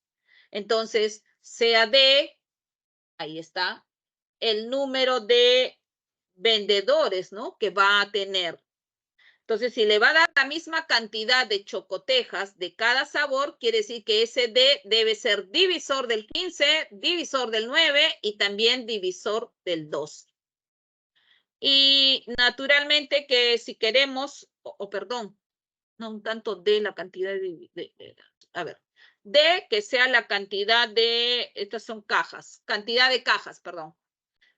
Entonces, sea de, ahí está, el número de vendedores, ¿no? Que va a tener. Entonces, si le va a dar la misma cantidad de chocotejas de cada sabor, quiere decir que ese D debe ser divisor del 15, divisor del 9 y también divisor del 12. Y naturalmente que si queremos, perdón, no un tanto de la cantidad a ver, de que sea la cantidad de, estas son cajas, cantidad de cajas, perdón,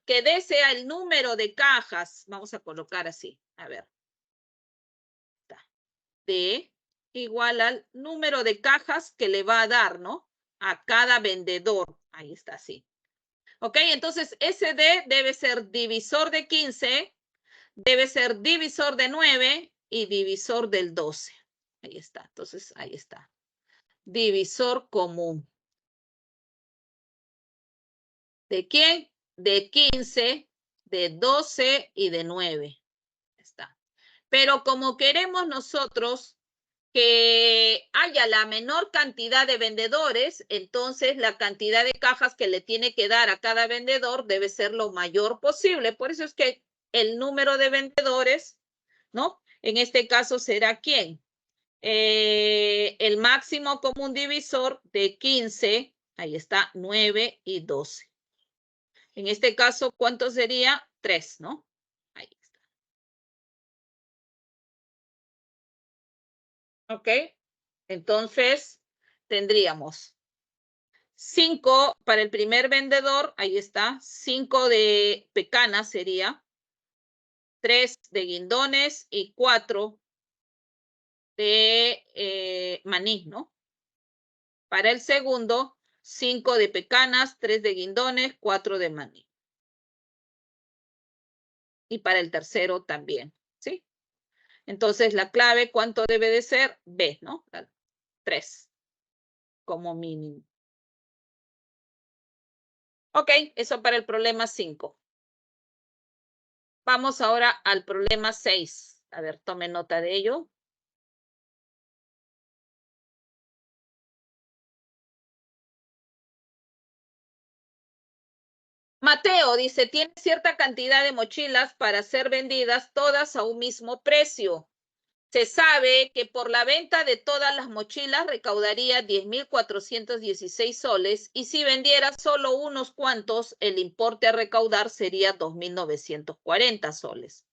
que D sea el número de cajas, vamos a colocar así, a ver, D igual al número de cajas que le va a dar, ¿no? A cada vendedor, ahí está, así. Ok, entonces ese D debe ser divisor de 15, debe ser divisor de 9 y divisor del 12. Ahí está, entonces ahí está. Divisor común. ¿De quién? De 15, de 12 y de 9. Está. Pero como queremos nosotros que haya la menor cantidad de vendedores, entonces la cantidad de cajas que le tiene que dar a cada vendedor debe ser lo mayor posible. Por eso es que el número de vendedores, ¿no? En este caso será ¿quién? El máximo común divisor de 15, ahí está, 9 y 12. En este caso, ¿cuánto sería? 3, ¿no? Ahí está. ¿Ok? Entonces, tendríamos 5 para el primer vendedor, ahí está, 5 de pecanas sería, 3 de guindones y 4 de maní, ¿no? Para el segundo, 5 de pecanas, 3 de guindones, 4 de maní. Y para el tercero también, ¿sí? Entonces la clave, ¿cuánto debe de ser? B, ¿no? 3 como mínimo. Ok, eso para el problema 5. Vamos ahora al problema 6. A ver, tome nota de ello. Mateo dice, tiene cierta cantidad de mochilas para ser vendidas todas a un mismo precio. Se sabe que por la venta de todas las mochilas recaudaría 10.416 soles y si vendiera solo unos cuantos, el importe a recaudar sería 2.940 soles.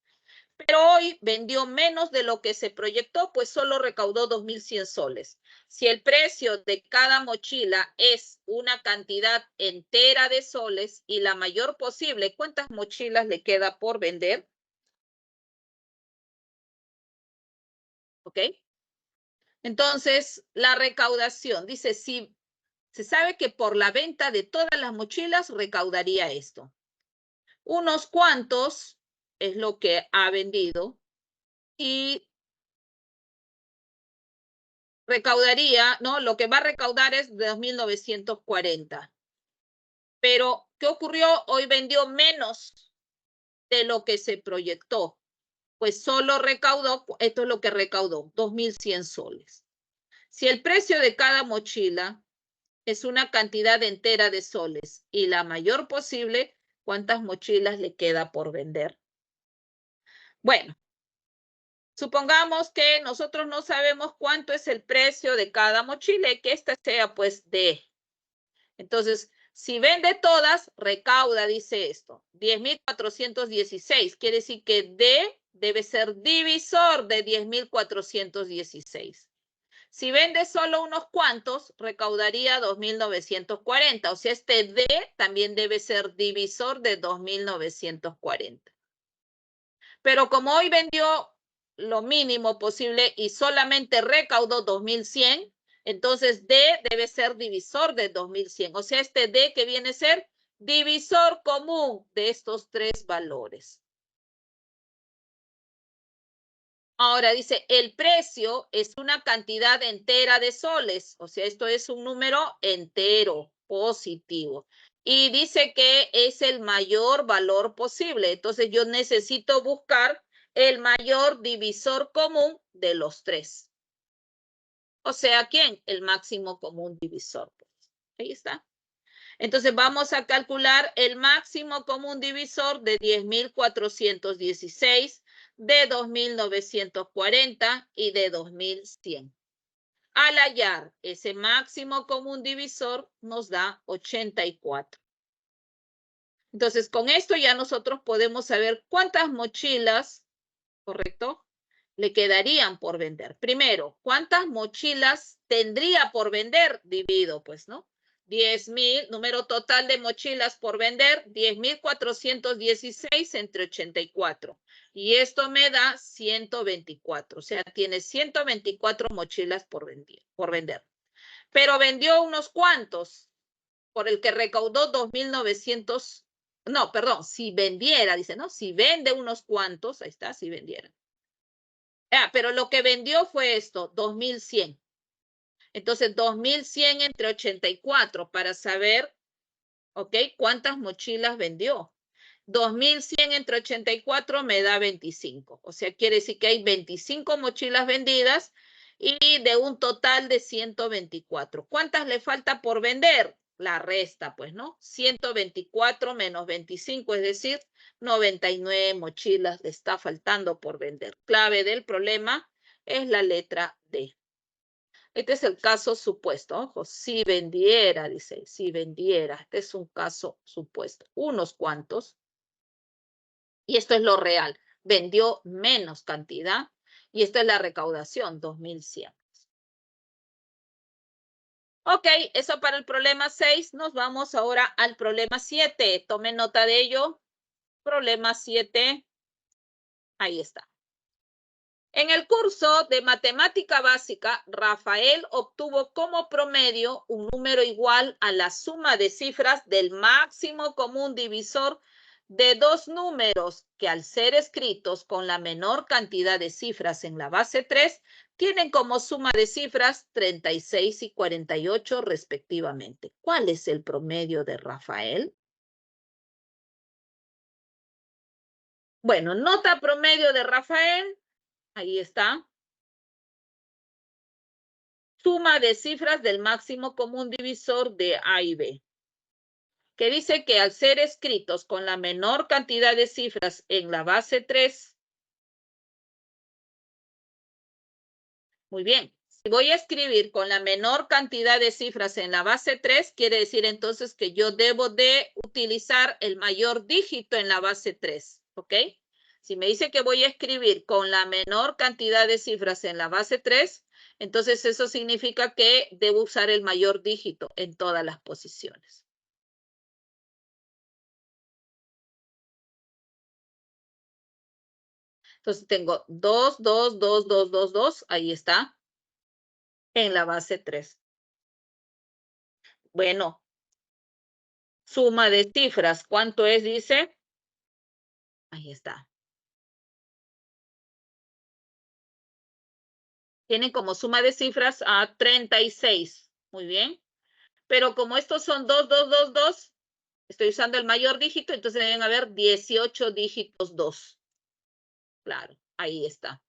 Pero hoy vendió menos de lo que se proyectó, pues solo recaudó 2.100 soles. Si el precio de cada mochila es una cantidad entera de soles y la mayor posible, ¿cuántas mochilas le queda por vender? ¿Ok? Entonces, la recaudación, dice, si se sabe que por la venta de todas las mochilas recaudaría esto. Unos cuantos es lo que ha vendido y recaudaría, ¿no? Lo que va a recaudar es 2.940. Pero, ¿qué ocurrió? Hoy vendió menos de lo que se proyectó. Pues solo recaudó, esto es lo que recaudó, 2.100 soles. Si el precio de cada mochila es una cantidad entera de soles y la mayor posible, ¿cuántas mochilas le queda por vender? Bueno, supongamos que nosotros no sabemos cuánto es el precio de cada mochila y que esta sea pues D. Entonces, si vende todas, recauda, dice esto, 10.416. Quiere decir que D debe ser divisor de 10.416. Si vende solo unos cuantos, recaudaría 2.940. O sea, este D también debe ser divisor de 2.940. Pero como hoy vendió lo mínimo posible y solamente recaudó 2.100, entonces D debe ser divisor de 2.100. O sea, este D que viene a ser divisor común de estos tres valores. Ahora dice, el precio es una cantidad entera de soles, o sea, esto es un número entero, positivo. Y dice que es el mayor valor posible. Entonces yo necesito buscar el mayor divisor común de los tres. O sea, ¿quién? El máximo común divisor. Ahí está. Entonces vamos a calcular el máximo común divisor de 10.416, de 2.940 y de 2.100. Al hallar ese máximo común divisor nos da 84. Entonces con esto ya nosotros podemos saber cuántas mochilas, ¿correcto?, le quedarían por vender. Primero, ¿cuántas mochilas tendría por vender? Divido, pues, ¿no? 10.000, número total de mochilas por vender, 10.416 entre 84. Y esto me da 124. O sea, tiene 124 mochilas por vender. Pero vendió unos cuantos, por el que recaudó 2.900. No, perdón, si vendiera, dice, ¿no? Si vende unos cuantos, ahí está, si vendiera. Pero lo que vendió fue esto, 2.100. Entonces, 2.100 entre 84 para saber, ¿ok? ¿Cuántas mochilas vendió? 2.100 entre 84 me da 25. O sea, quiere decir que hay 25 mochilas vendidas y de un total de 124. ¿Cuántas le falta por vender? La resta, pues, ¿no? 124 menos 25, es decir, 99 mochilas le está faltando por vender. Clave del problema es la letra D. Este es el caso supuesto. Ojo, si vendiera, dice, si vendiera. Este es un caso supuesto. Unos cuantos. Y esto es lo real. Vendió menos cantidad. Y esta es la recaudación, 2.100. Ok, eso para el problema 6. Nos vamos ahora al problema 7. Tomen nota de ello. Problema 7. Ahí está. En el curso de matemática básica, Rafael obtuvo como promedio un número igual a la suma de cifras del máximo común divisor de dos números que al ser escritos con la menor cantidad de cifras en la base 3, tienen como suma de cifras 36 y 48 respectivamente. ¿Cuál es el promedio de Rafael? Bueno, nota promedio de Rafael, ahí está. Suma de cifras del máximo común divisor de A y B, que dice que al ser escritos con la menor cantidad de cifras en la base 3, Muy bien. Si voy a escribir con la menor cantidad de cifras en la base 3, quiere decir entonces que yo debo de utilizar el mayor dígito en la base 3, ¿ok? Si me dice que voy a escribir con la menor cantidad de cifras en la base 3, entonces eso significa que debo usar el mayor dígito en todas las posiciones. Entonces tengo 2, 2, 2, 2, 2, 2, ahí está, en la base 3. Bueno, suma de cifras, ¿cuánto es? Dice, ahí está. Tienen como suma de cifras a 36. Muy bien. Pero como estos son 2, 2, 2, 2, estoy usando el mayor dígito, entonces deben haber 18 dígitos 2. Claro, ahí está.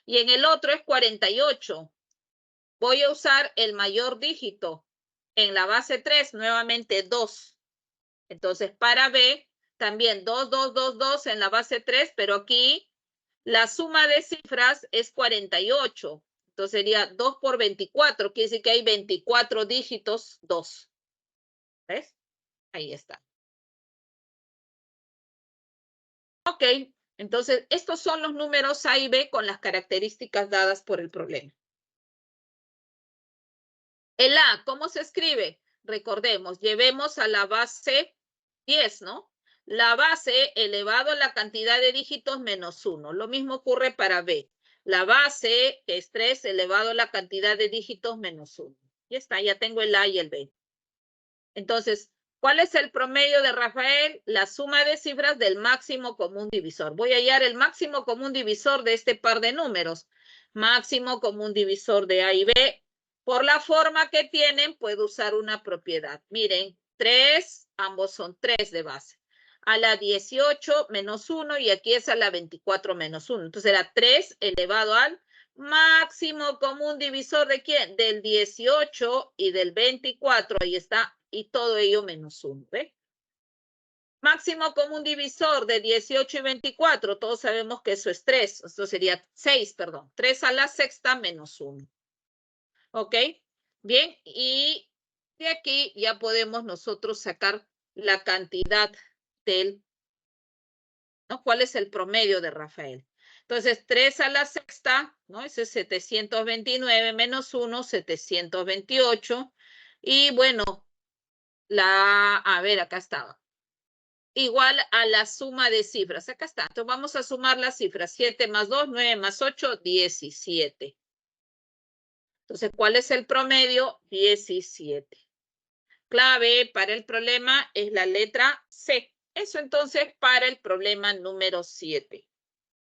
Y en el otro es 48. Voy a usar el mayor dígito. En la base 3, nuevamente 2. Entonces, para B, también 2, 2, 2, 2 en la base 3, pero aquí la suma de cifras es 48. Entonces sería 2 por 24. Quiere decir que hay 24 dígitos 2. ¿Ves? Ahí está. Ok. Entonces, estos son los números A y B con las características dadas por el problema. El A, ¿cómo se escribe? Recordemos, llevemos a la base 10, ¿no? La base elevado a la cantidad de dígitos menos 1. Lo mismo ocurre para B. La base, que es 3, elevado a la cantidad de dígitos menos 1. Ya está, ya tengo el A y el B. Entonces, ¿cuál es el promedio de Rafael? La suma de cifras del máximo común divisor. Voy a hallar el máximo común divisor de este par de números. Máximo común divisor de A y B. Por la forma que tienen, puedo usar una propiedad. Miren, 3, ambos son 3 de base. A la 18 menos 1 y aquí es a la 24 menos 1. Entonces era 3 elevado al máximo común divisor ¿de quién? Del 18 y del 24. Ahí está. Y todo ello menos 1. ¿Ve? Máximo común divisor de 18 y 24. Todos sabemos que eso es 3. Esto sería 6, perdón. 3 a la sexta menos 1. ¿Ok? Bien, y de aquí ya podemos nosotros sacar la cantidad del, ¿no? ¿Cuál es el promedio de Rafael? Entonces, 3 a la sexta, ¿no? Ese es 729 menos 1, 728. Y bueno, a ver, acá estaba. Igual a la suma de cifras. Acá está. Entonces, vamos a sumar las cifras. 7 más 2, 9 más 8, 17. Entonces, ¿cuál es el promedio? 17. Clave para el problema es la letra C. Eso entonces para el problema número 7.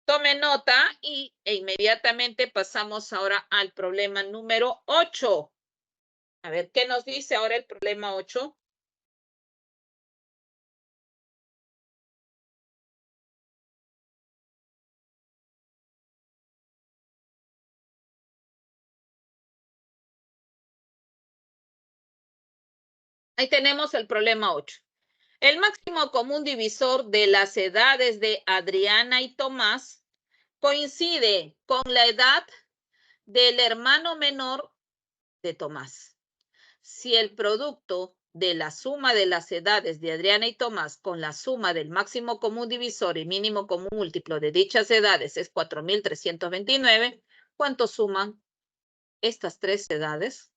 Tome nota e inmediatamente pasamos ahora al problema número 8. A ver, ¿qué nos dice ahora el problema 8? Ahí tenemos el problema 8. El máximo común divisor de las edades de Adriana y Tomás coincide con la edad del hermano menor de Tomás. Si el producto de la suma de las edades de Adriana y Tomás con la suma del máximo común divisor y mínimo común múltiplo de dichas edades es 4.329, ¿cuánto suman estas tres edades?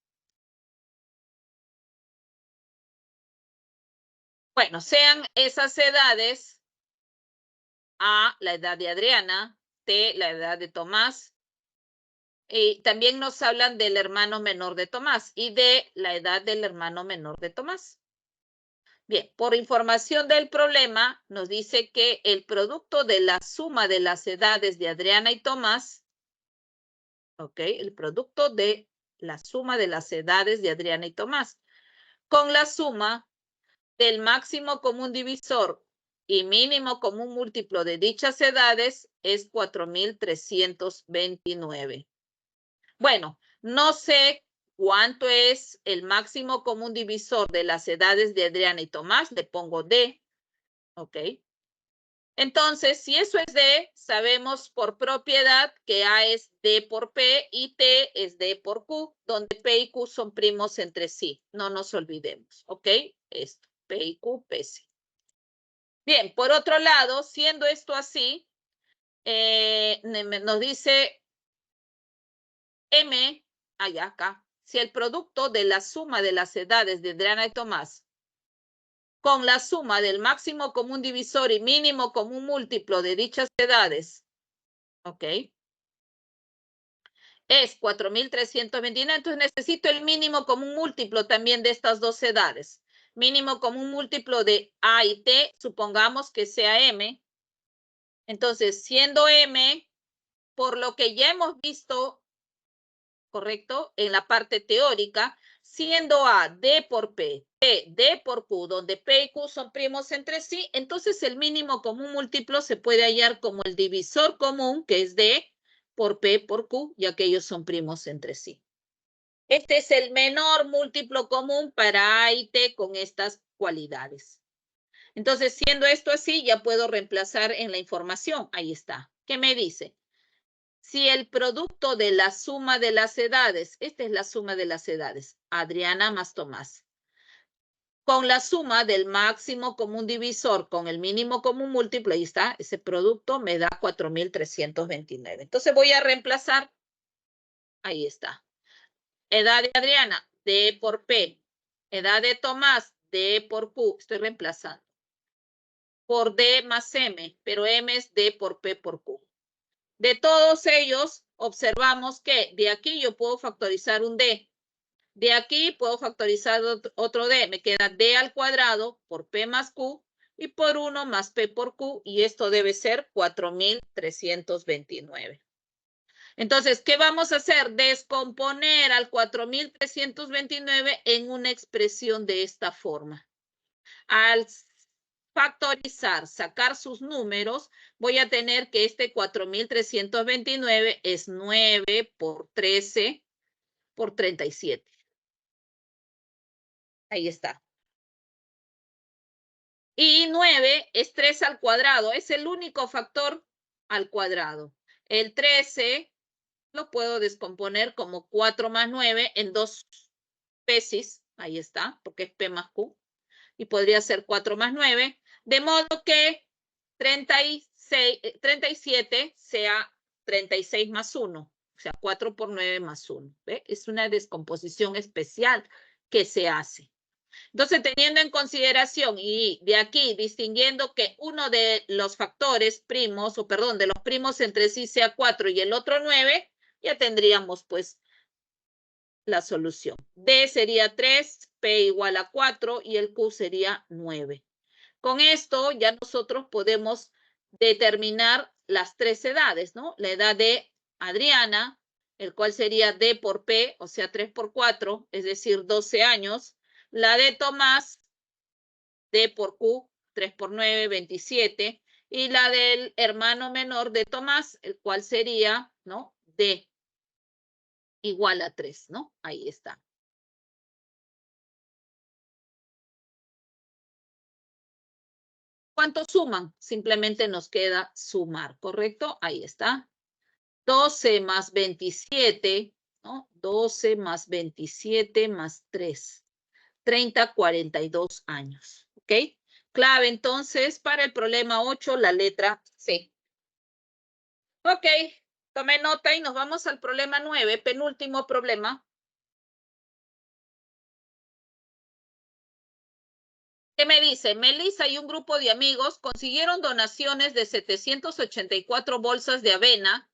Bueno, sean esas edades A, la edad de Adriana, T, la edad de Tomás, y también nos hablan del hermano menor de Tomás y de la edad del hermano menor de Tomás. Bien, por información del problema, nos dice que el producto de la suma de las edades de Adriana y Tomás, ¿ok? El producto de la suma de las edades de Adriana y Tomás, con la suma del máximo común divisor y mínimo común múltiplo de dichas edades es 4.329. Bueno, no sé cuánto es el máximo común divisor de las edades de Adriana y Tomás, le pongo D, ¿ok? Entonces, si eso es D, sabemos por propiedad que A es D por P y T es D por Q, donde P y Q son primos entre sí. No nos olvidemos, ¿ok? Esto, P y Q, P, C. Bien, por otro lado, siendo esto así, nos dice M, allá acá, si el producto de la suma de las edades de Adriana y Tomás con la suma del máximo común divisor y mínimo común múltiplo de dichas edades, ¿ok? Es 4.329, entonces necesito el mínimo común múltiplo también de estas dos edades. Mínimo común múltiplo de A y T, supongamos que sea M. Entonces, siendo M, por lo que ya hemos visto, ¿correcto? En la parte teórica, siendo A D por P, T D por Q, donde P y Q son primos entre sí, entonces el mínimo común múltiplo se puede hallar como el divisor común, que es D por P por Q, ya que ellos son primos entre sí. Este es el menor múltiplo común para A y T con estas cualidades. Entonces, siendo esto así, ya puedo reemplazar en la información. Ahí está. ¿Qué me dice? Si el producto de la suma de las edades, esta es la suma de las edades, Adriana más Tomás, con la suma del máximo común divisor con el mínimo común múltiplo, ahí está, ese producto me da 4.329. Entonces voy a reemplazar, ahí está. Edad de Adriana, D por P. Edad de Tomás, D por Q. Estoy reemplazando. Por D más M, pero M es D por P por Q. De todos ellos, observamos que de aquí yo puedo factorizar un D. De aquí puedo factorizar otro D. Me queda D al cuadrado por P más Q y por 1 más P por Q. Y esto debe ser 4.329. Entonces, ¿qué vamos a hacer? Descomponer al 4.329 en una expresión de esta forma. Al factorizar, sacar sus números, voy a tener que este 4.329 es 9 por 13 por 37. Ahí está. Y 9 es 3 al cuadrado. Es el único factor al cuadrado. El 13 lo puedo descomponer como 4 más 9 en dos veces. Ahí está, porque es P más Q. Y podría ser 4 más 9. De modo que 37 sea 36 más 1. O sea, 4 por 9 más 1. ¿Ve? Es una descomposición especial que se hace. Entonces, teniendo en consideración y de aquí distinguiendo que uno de los factores primos, o perdón, de los primos entre sí sea 4 y el otro 9, ya tendríamos pues la solución. D sería 3, P igual a 4 y el Q sería 9. Con esto ya nosotros podemos determinar las tres edades, ¿no? La edad de Adriana, el cual sería D por P, o sea, 3 por 4, es decir, 12 años. La de Tomás, D por Q, 3 por 9, 27. Y la del hermano menor de Tomás, el cual sería, ¿no? D igual a 3, ¿no? Ahí está. ¿Cuánto suman? Simplemente nos queda sumar, ¿correcto? Ahí está. 12 más 27, ¿no? 12 más 27 más 3. 30, 42 años, ¿ok? Clave entonces para el problema 8, la letra C. Ok, tomé nota y nos vamos al problema 9, penúltimo problema. ¿Qué me dice? Melissa y un grupo de amigos consiguieron donaciones de 784 bolsas de avena,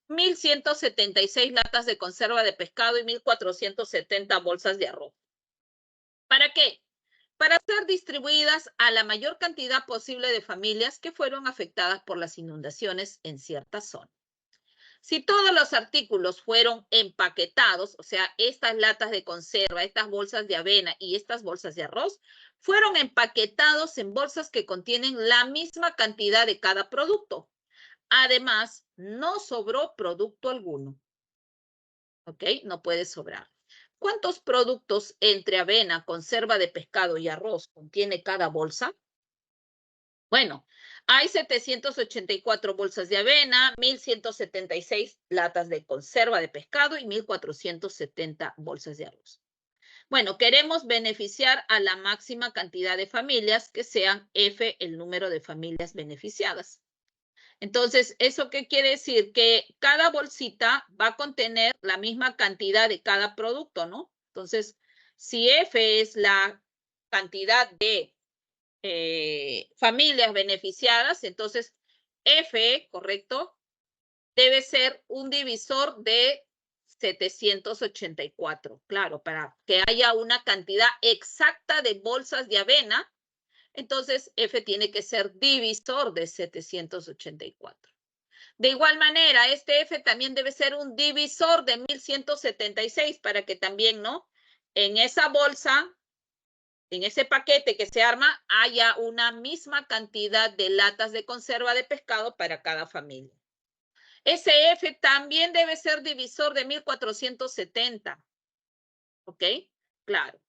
1.176 latas de conserva de pescado y 1.470 bolsas de arroz. ¿Para qué? Para ser distribuidas a la mayor cantidad posible de familias que fueron afectadas por las inundaciones en cierta zona. Si todos los artículos fueron empaquetados, o sea, estas latas de conserva, estas bolsas de avena y estas bolsas de arroz, fueron empaquetados en bolsas que contienen la misma cantidad de cada producto. Además, no sobró producto alguno. ¿Ok? No puede sobrar. ¿Cuántos productos entre avena, conserva de pescado y arroz contiene cada bolsa? Bueno, Hay 784 bolsas de avena, 1.176 latas de conserva de pescado y 1.470 bolsas de arroz. Bueno, queremos beneficiar a la máxima cantidad de familias, que sean F el número de familias beneficiadas. Entonces, ¿eso qué quiere decir? Que cada bolsita va a contener la misma cantidad de cada producto, ¿no? Entonces, si F es la cantidad de familias beneficiadas, entonces F, ¿correcto? Debe ser un divisor de 784, claro, para que haya una cantidad exacta de bolsas de avena, entonces F tiene que ser divisor de 784. De igual manera, este F también debe ser un divisor de 1.176 para que también, ¿no? En esa bolsa, en ese paquete que se arma, haya una misma cantidad de latas de conserva de pescado para cada familia. Ese F también debe ser divisor de 1.470. ¿Ok? Claro.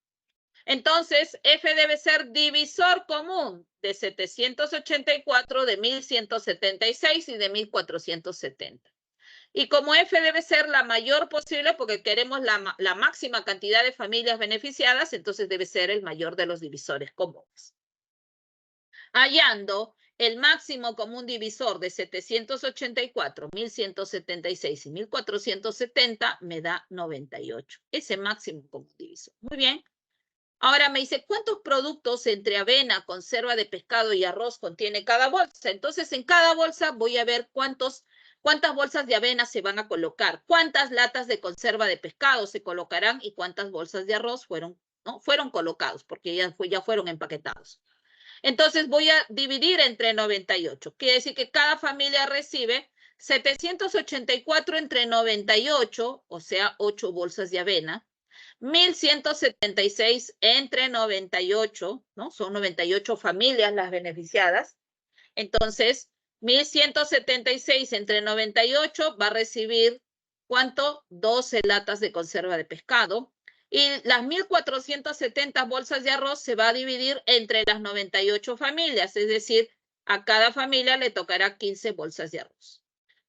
Entonces, F debe ser divisor común de 784, de 1.176 y de 1.470. Y como F debe ser la mayor posible porque queremos la máxima cantidad de familias beneficiadas, entonces debe ser el mayor de los divisores comunes. Hallando el máximo común divisor de 784, 1.176 y 1.470 me da 98. Ese máximo común divisor. Muy bien. Ahora me dice, ¿cuántos productos entre avena, conserva de pescado y arroz contiene cada bolsa? Entonces, en cada bolsa voy a ver cuántas bolsas de avena se van a colocar, cuántas latas de conserva de pescado se colocarán y cuántas bolsas de arroz fueron colocados, porque ya fueron empaquetados. Entonces, voy a dividir entre 98. Quiere decir que cada familia recibe 784 entre 98, o sea, 8 bolsas de avena. 1.176 entre 98, ¿no? Son 98 familias las beneficiadas. Entonces, 1.176 entre 98 va a recibir, ¿cuánto? 12 latas de conserva de pescado. Y las 1.470 bolsas de arroz se va a dividir entre las 98 familias, es decir, a cada familia le tocará 15 bolsas de arroz.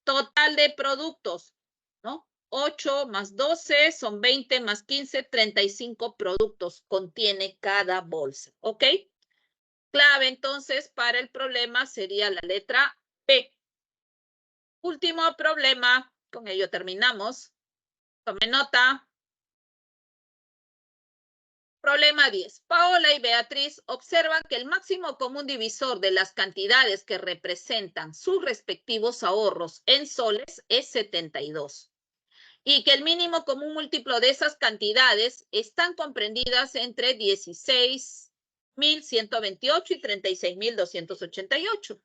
Total de productos, ¿no? 8 más 12 son 20 más 15, 35 productos contiene cada bolsa, ¿ok? Clave entonces para el problema sería la letra P. Último problema, con ello terminamos. Tome nota. Problema 10. Paola y Beatriz observan que el máximo común divisor de las cantidades que representan sus respectivos ahorros en soles es 72. Y que el mínimo común múltiplo de esas cantidades están comprendidas entre 16.128 y 36.288.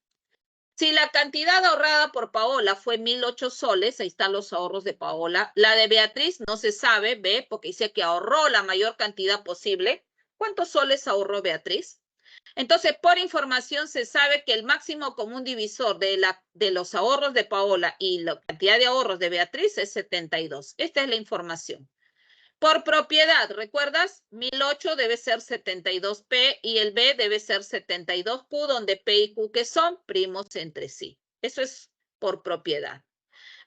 Si la cantidad ahorrada por Paola fue 1.008 soles, ahí están los ahorros de Paola. La de Beatriz no se sabe, ve, porque dice que ahorró la mayor cantidad posible. ¿Cuántos soles ahorró Beatriz? Entonces, por información se sabe que el máximo común divisor de los ahorros de Paola y la cantidad de ahorros de Beatriz es 72. Esta es la información. Por propiedad, ¿recuerdas? 1.008 debe ser 72P y el B debe ser 72Q, donde P y Q que son primos entre sí. Eso es por propiedad.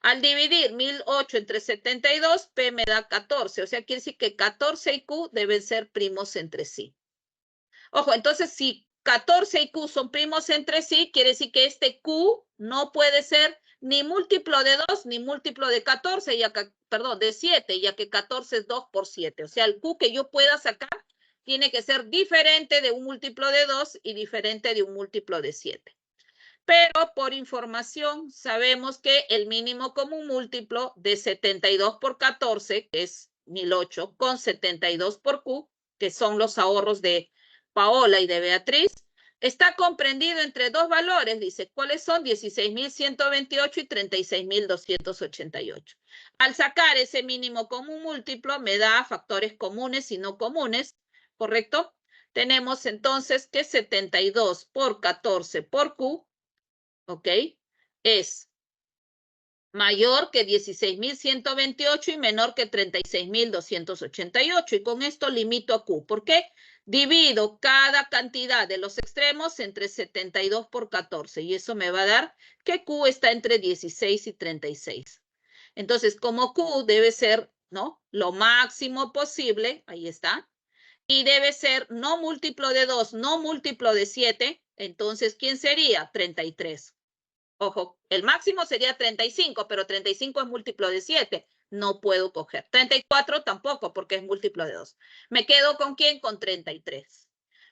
Al dividir 1.008 entre 72, P me da 14. O sea, quiere decir que 14 y Q deben ser primos entre sí. Ojo, entonces si 14 y Q son primos entre sí, quiere decir que este Q no puede ser ni múltiplo de 2 ni múltiplo de 14, de 7, ya que 14 es 2 por 7. O sea, el Q que yo pueda sacar tiene que ser diferente de un múltiplo de 2 y diferente de un múltiplo de 7. Pero por información sabemos que el mínimo común múltiplo de 72 por 14, que es 1.008, con 72 por Q, que son los ahorros de Paola y de Beatriz, está comprendido entre dos valores, dice, ¿cuáles son? 16.128 y 36.288. Al sacar ese mínimo común múltiplo me da factores comunes y no comunes, ¿correcto? Tenemos entonces que 72 por 14 por Q, ¿ok? Es mayor que 16.128 y menor que 36.288. Y con esto limito a Q. ¿Por qué? Divido cada cantidad de los extremos entre 72 por 14 y eso me va a dar que Q está entre 16 y 36. Entonces, como Q debe ser, ¿no?, lo máximo posible, ahí está, y debe ser no múltiplo de 2, no múltiplo de 7, entonces, ¿quién sería? 33. Ojo, el máximo sería 35, pero 35 es múltiplo de 7. No puedo coger. 34 tampoco, porque es múltiplo de 2. ¿Me quedo con quién? Con 33.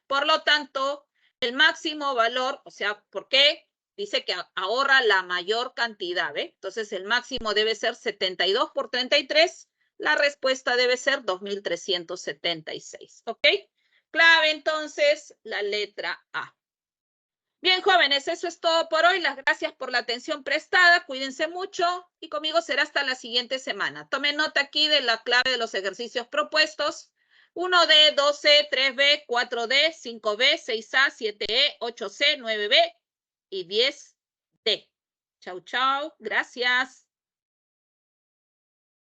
Por lo tanto, el máximo valor, o sea, ¿por qué? Dice que ahorra la mayor cantidad, ¿ve? Entonces, el máximo debe ser 72 por 33. La respuesta debe ser 2376, ¿ok? Clave, entonces, la letra A. Bien, jóvenes, eso es todo por hoy. Las gracias por la atención prestada. Cuídense mucho y conmigo será hasta la siguiente semana. Tomen nota aquí de la clave de los ejercicios propuestos. 1D, 2C, 3B, 4D, 5B, 6A, 7E, 8C, 9B y 10D. Chau, chau. Gracias.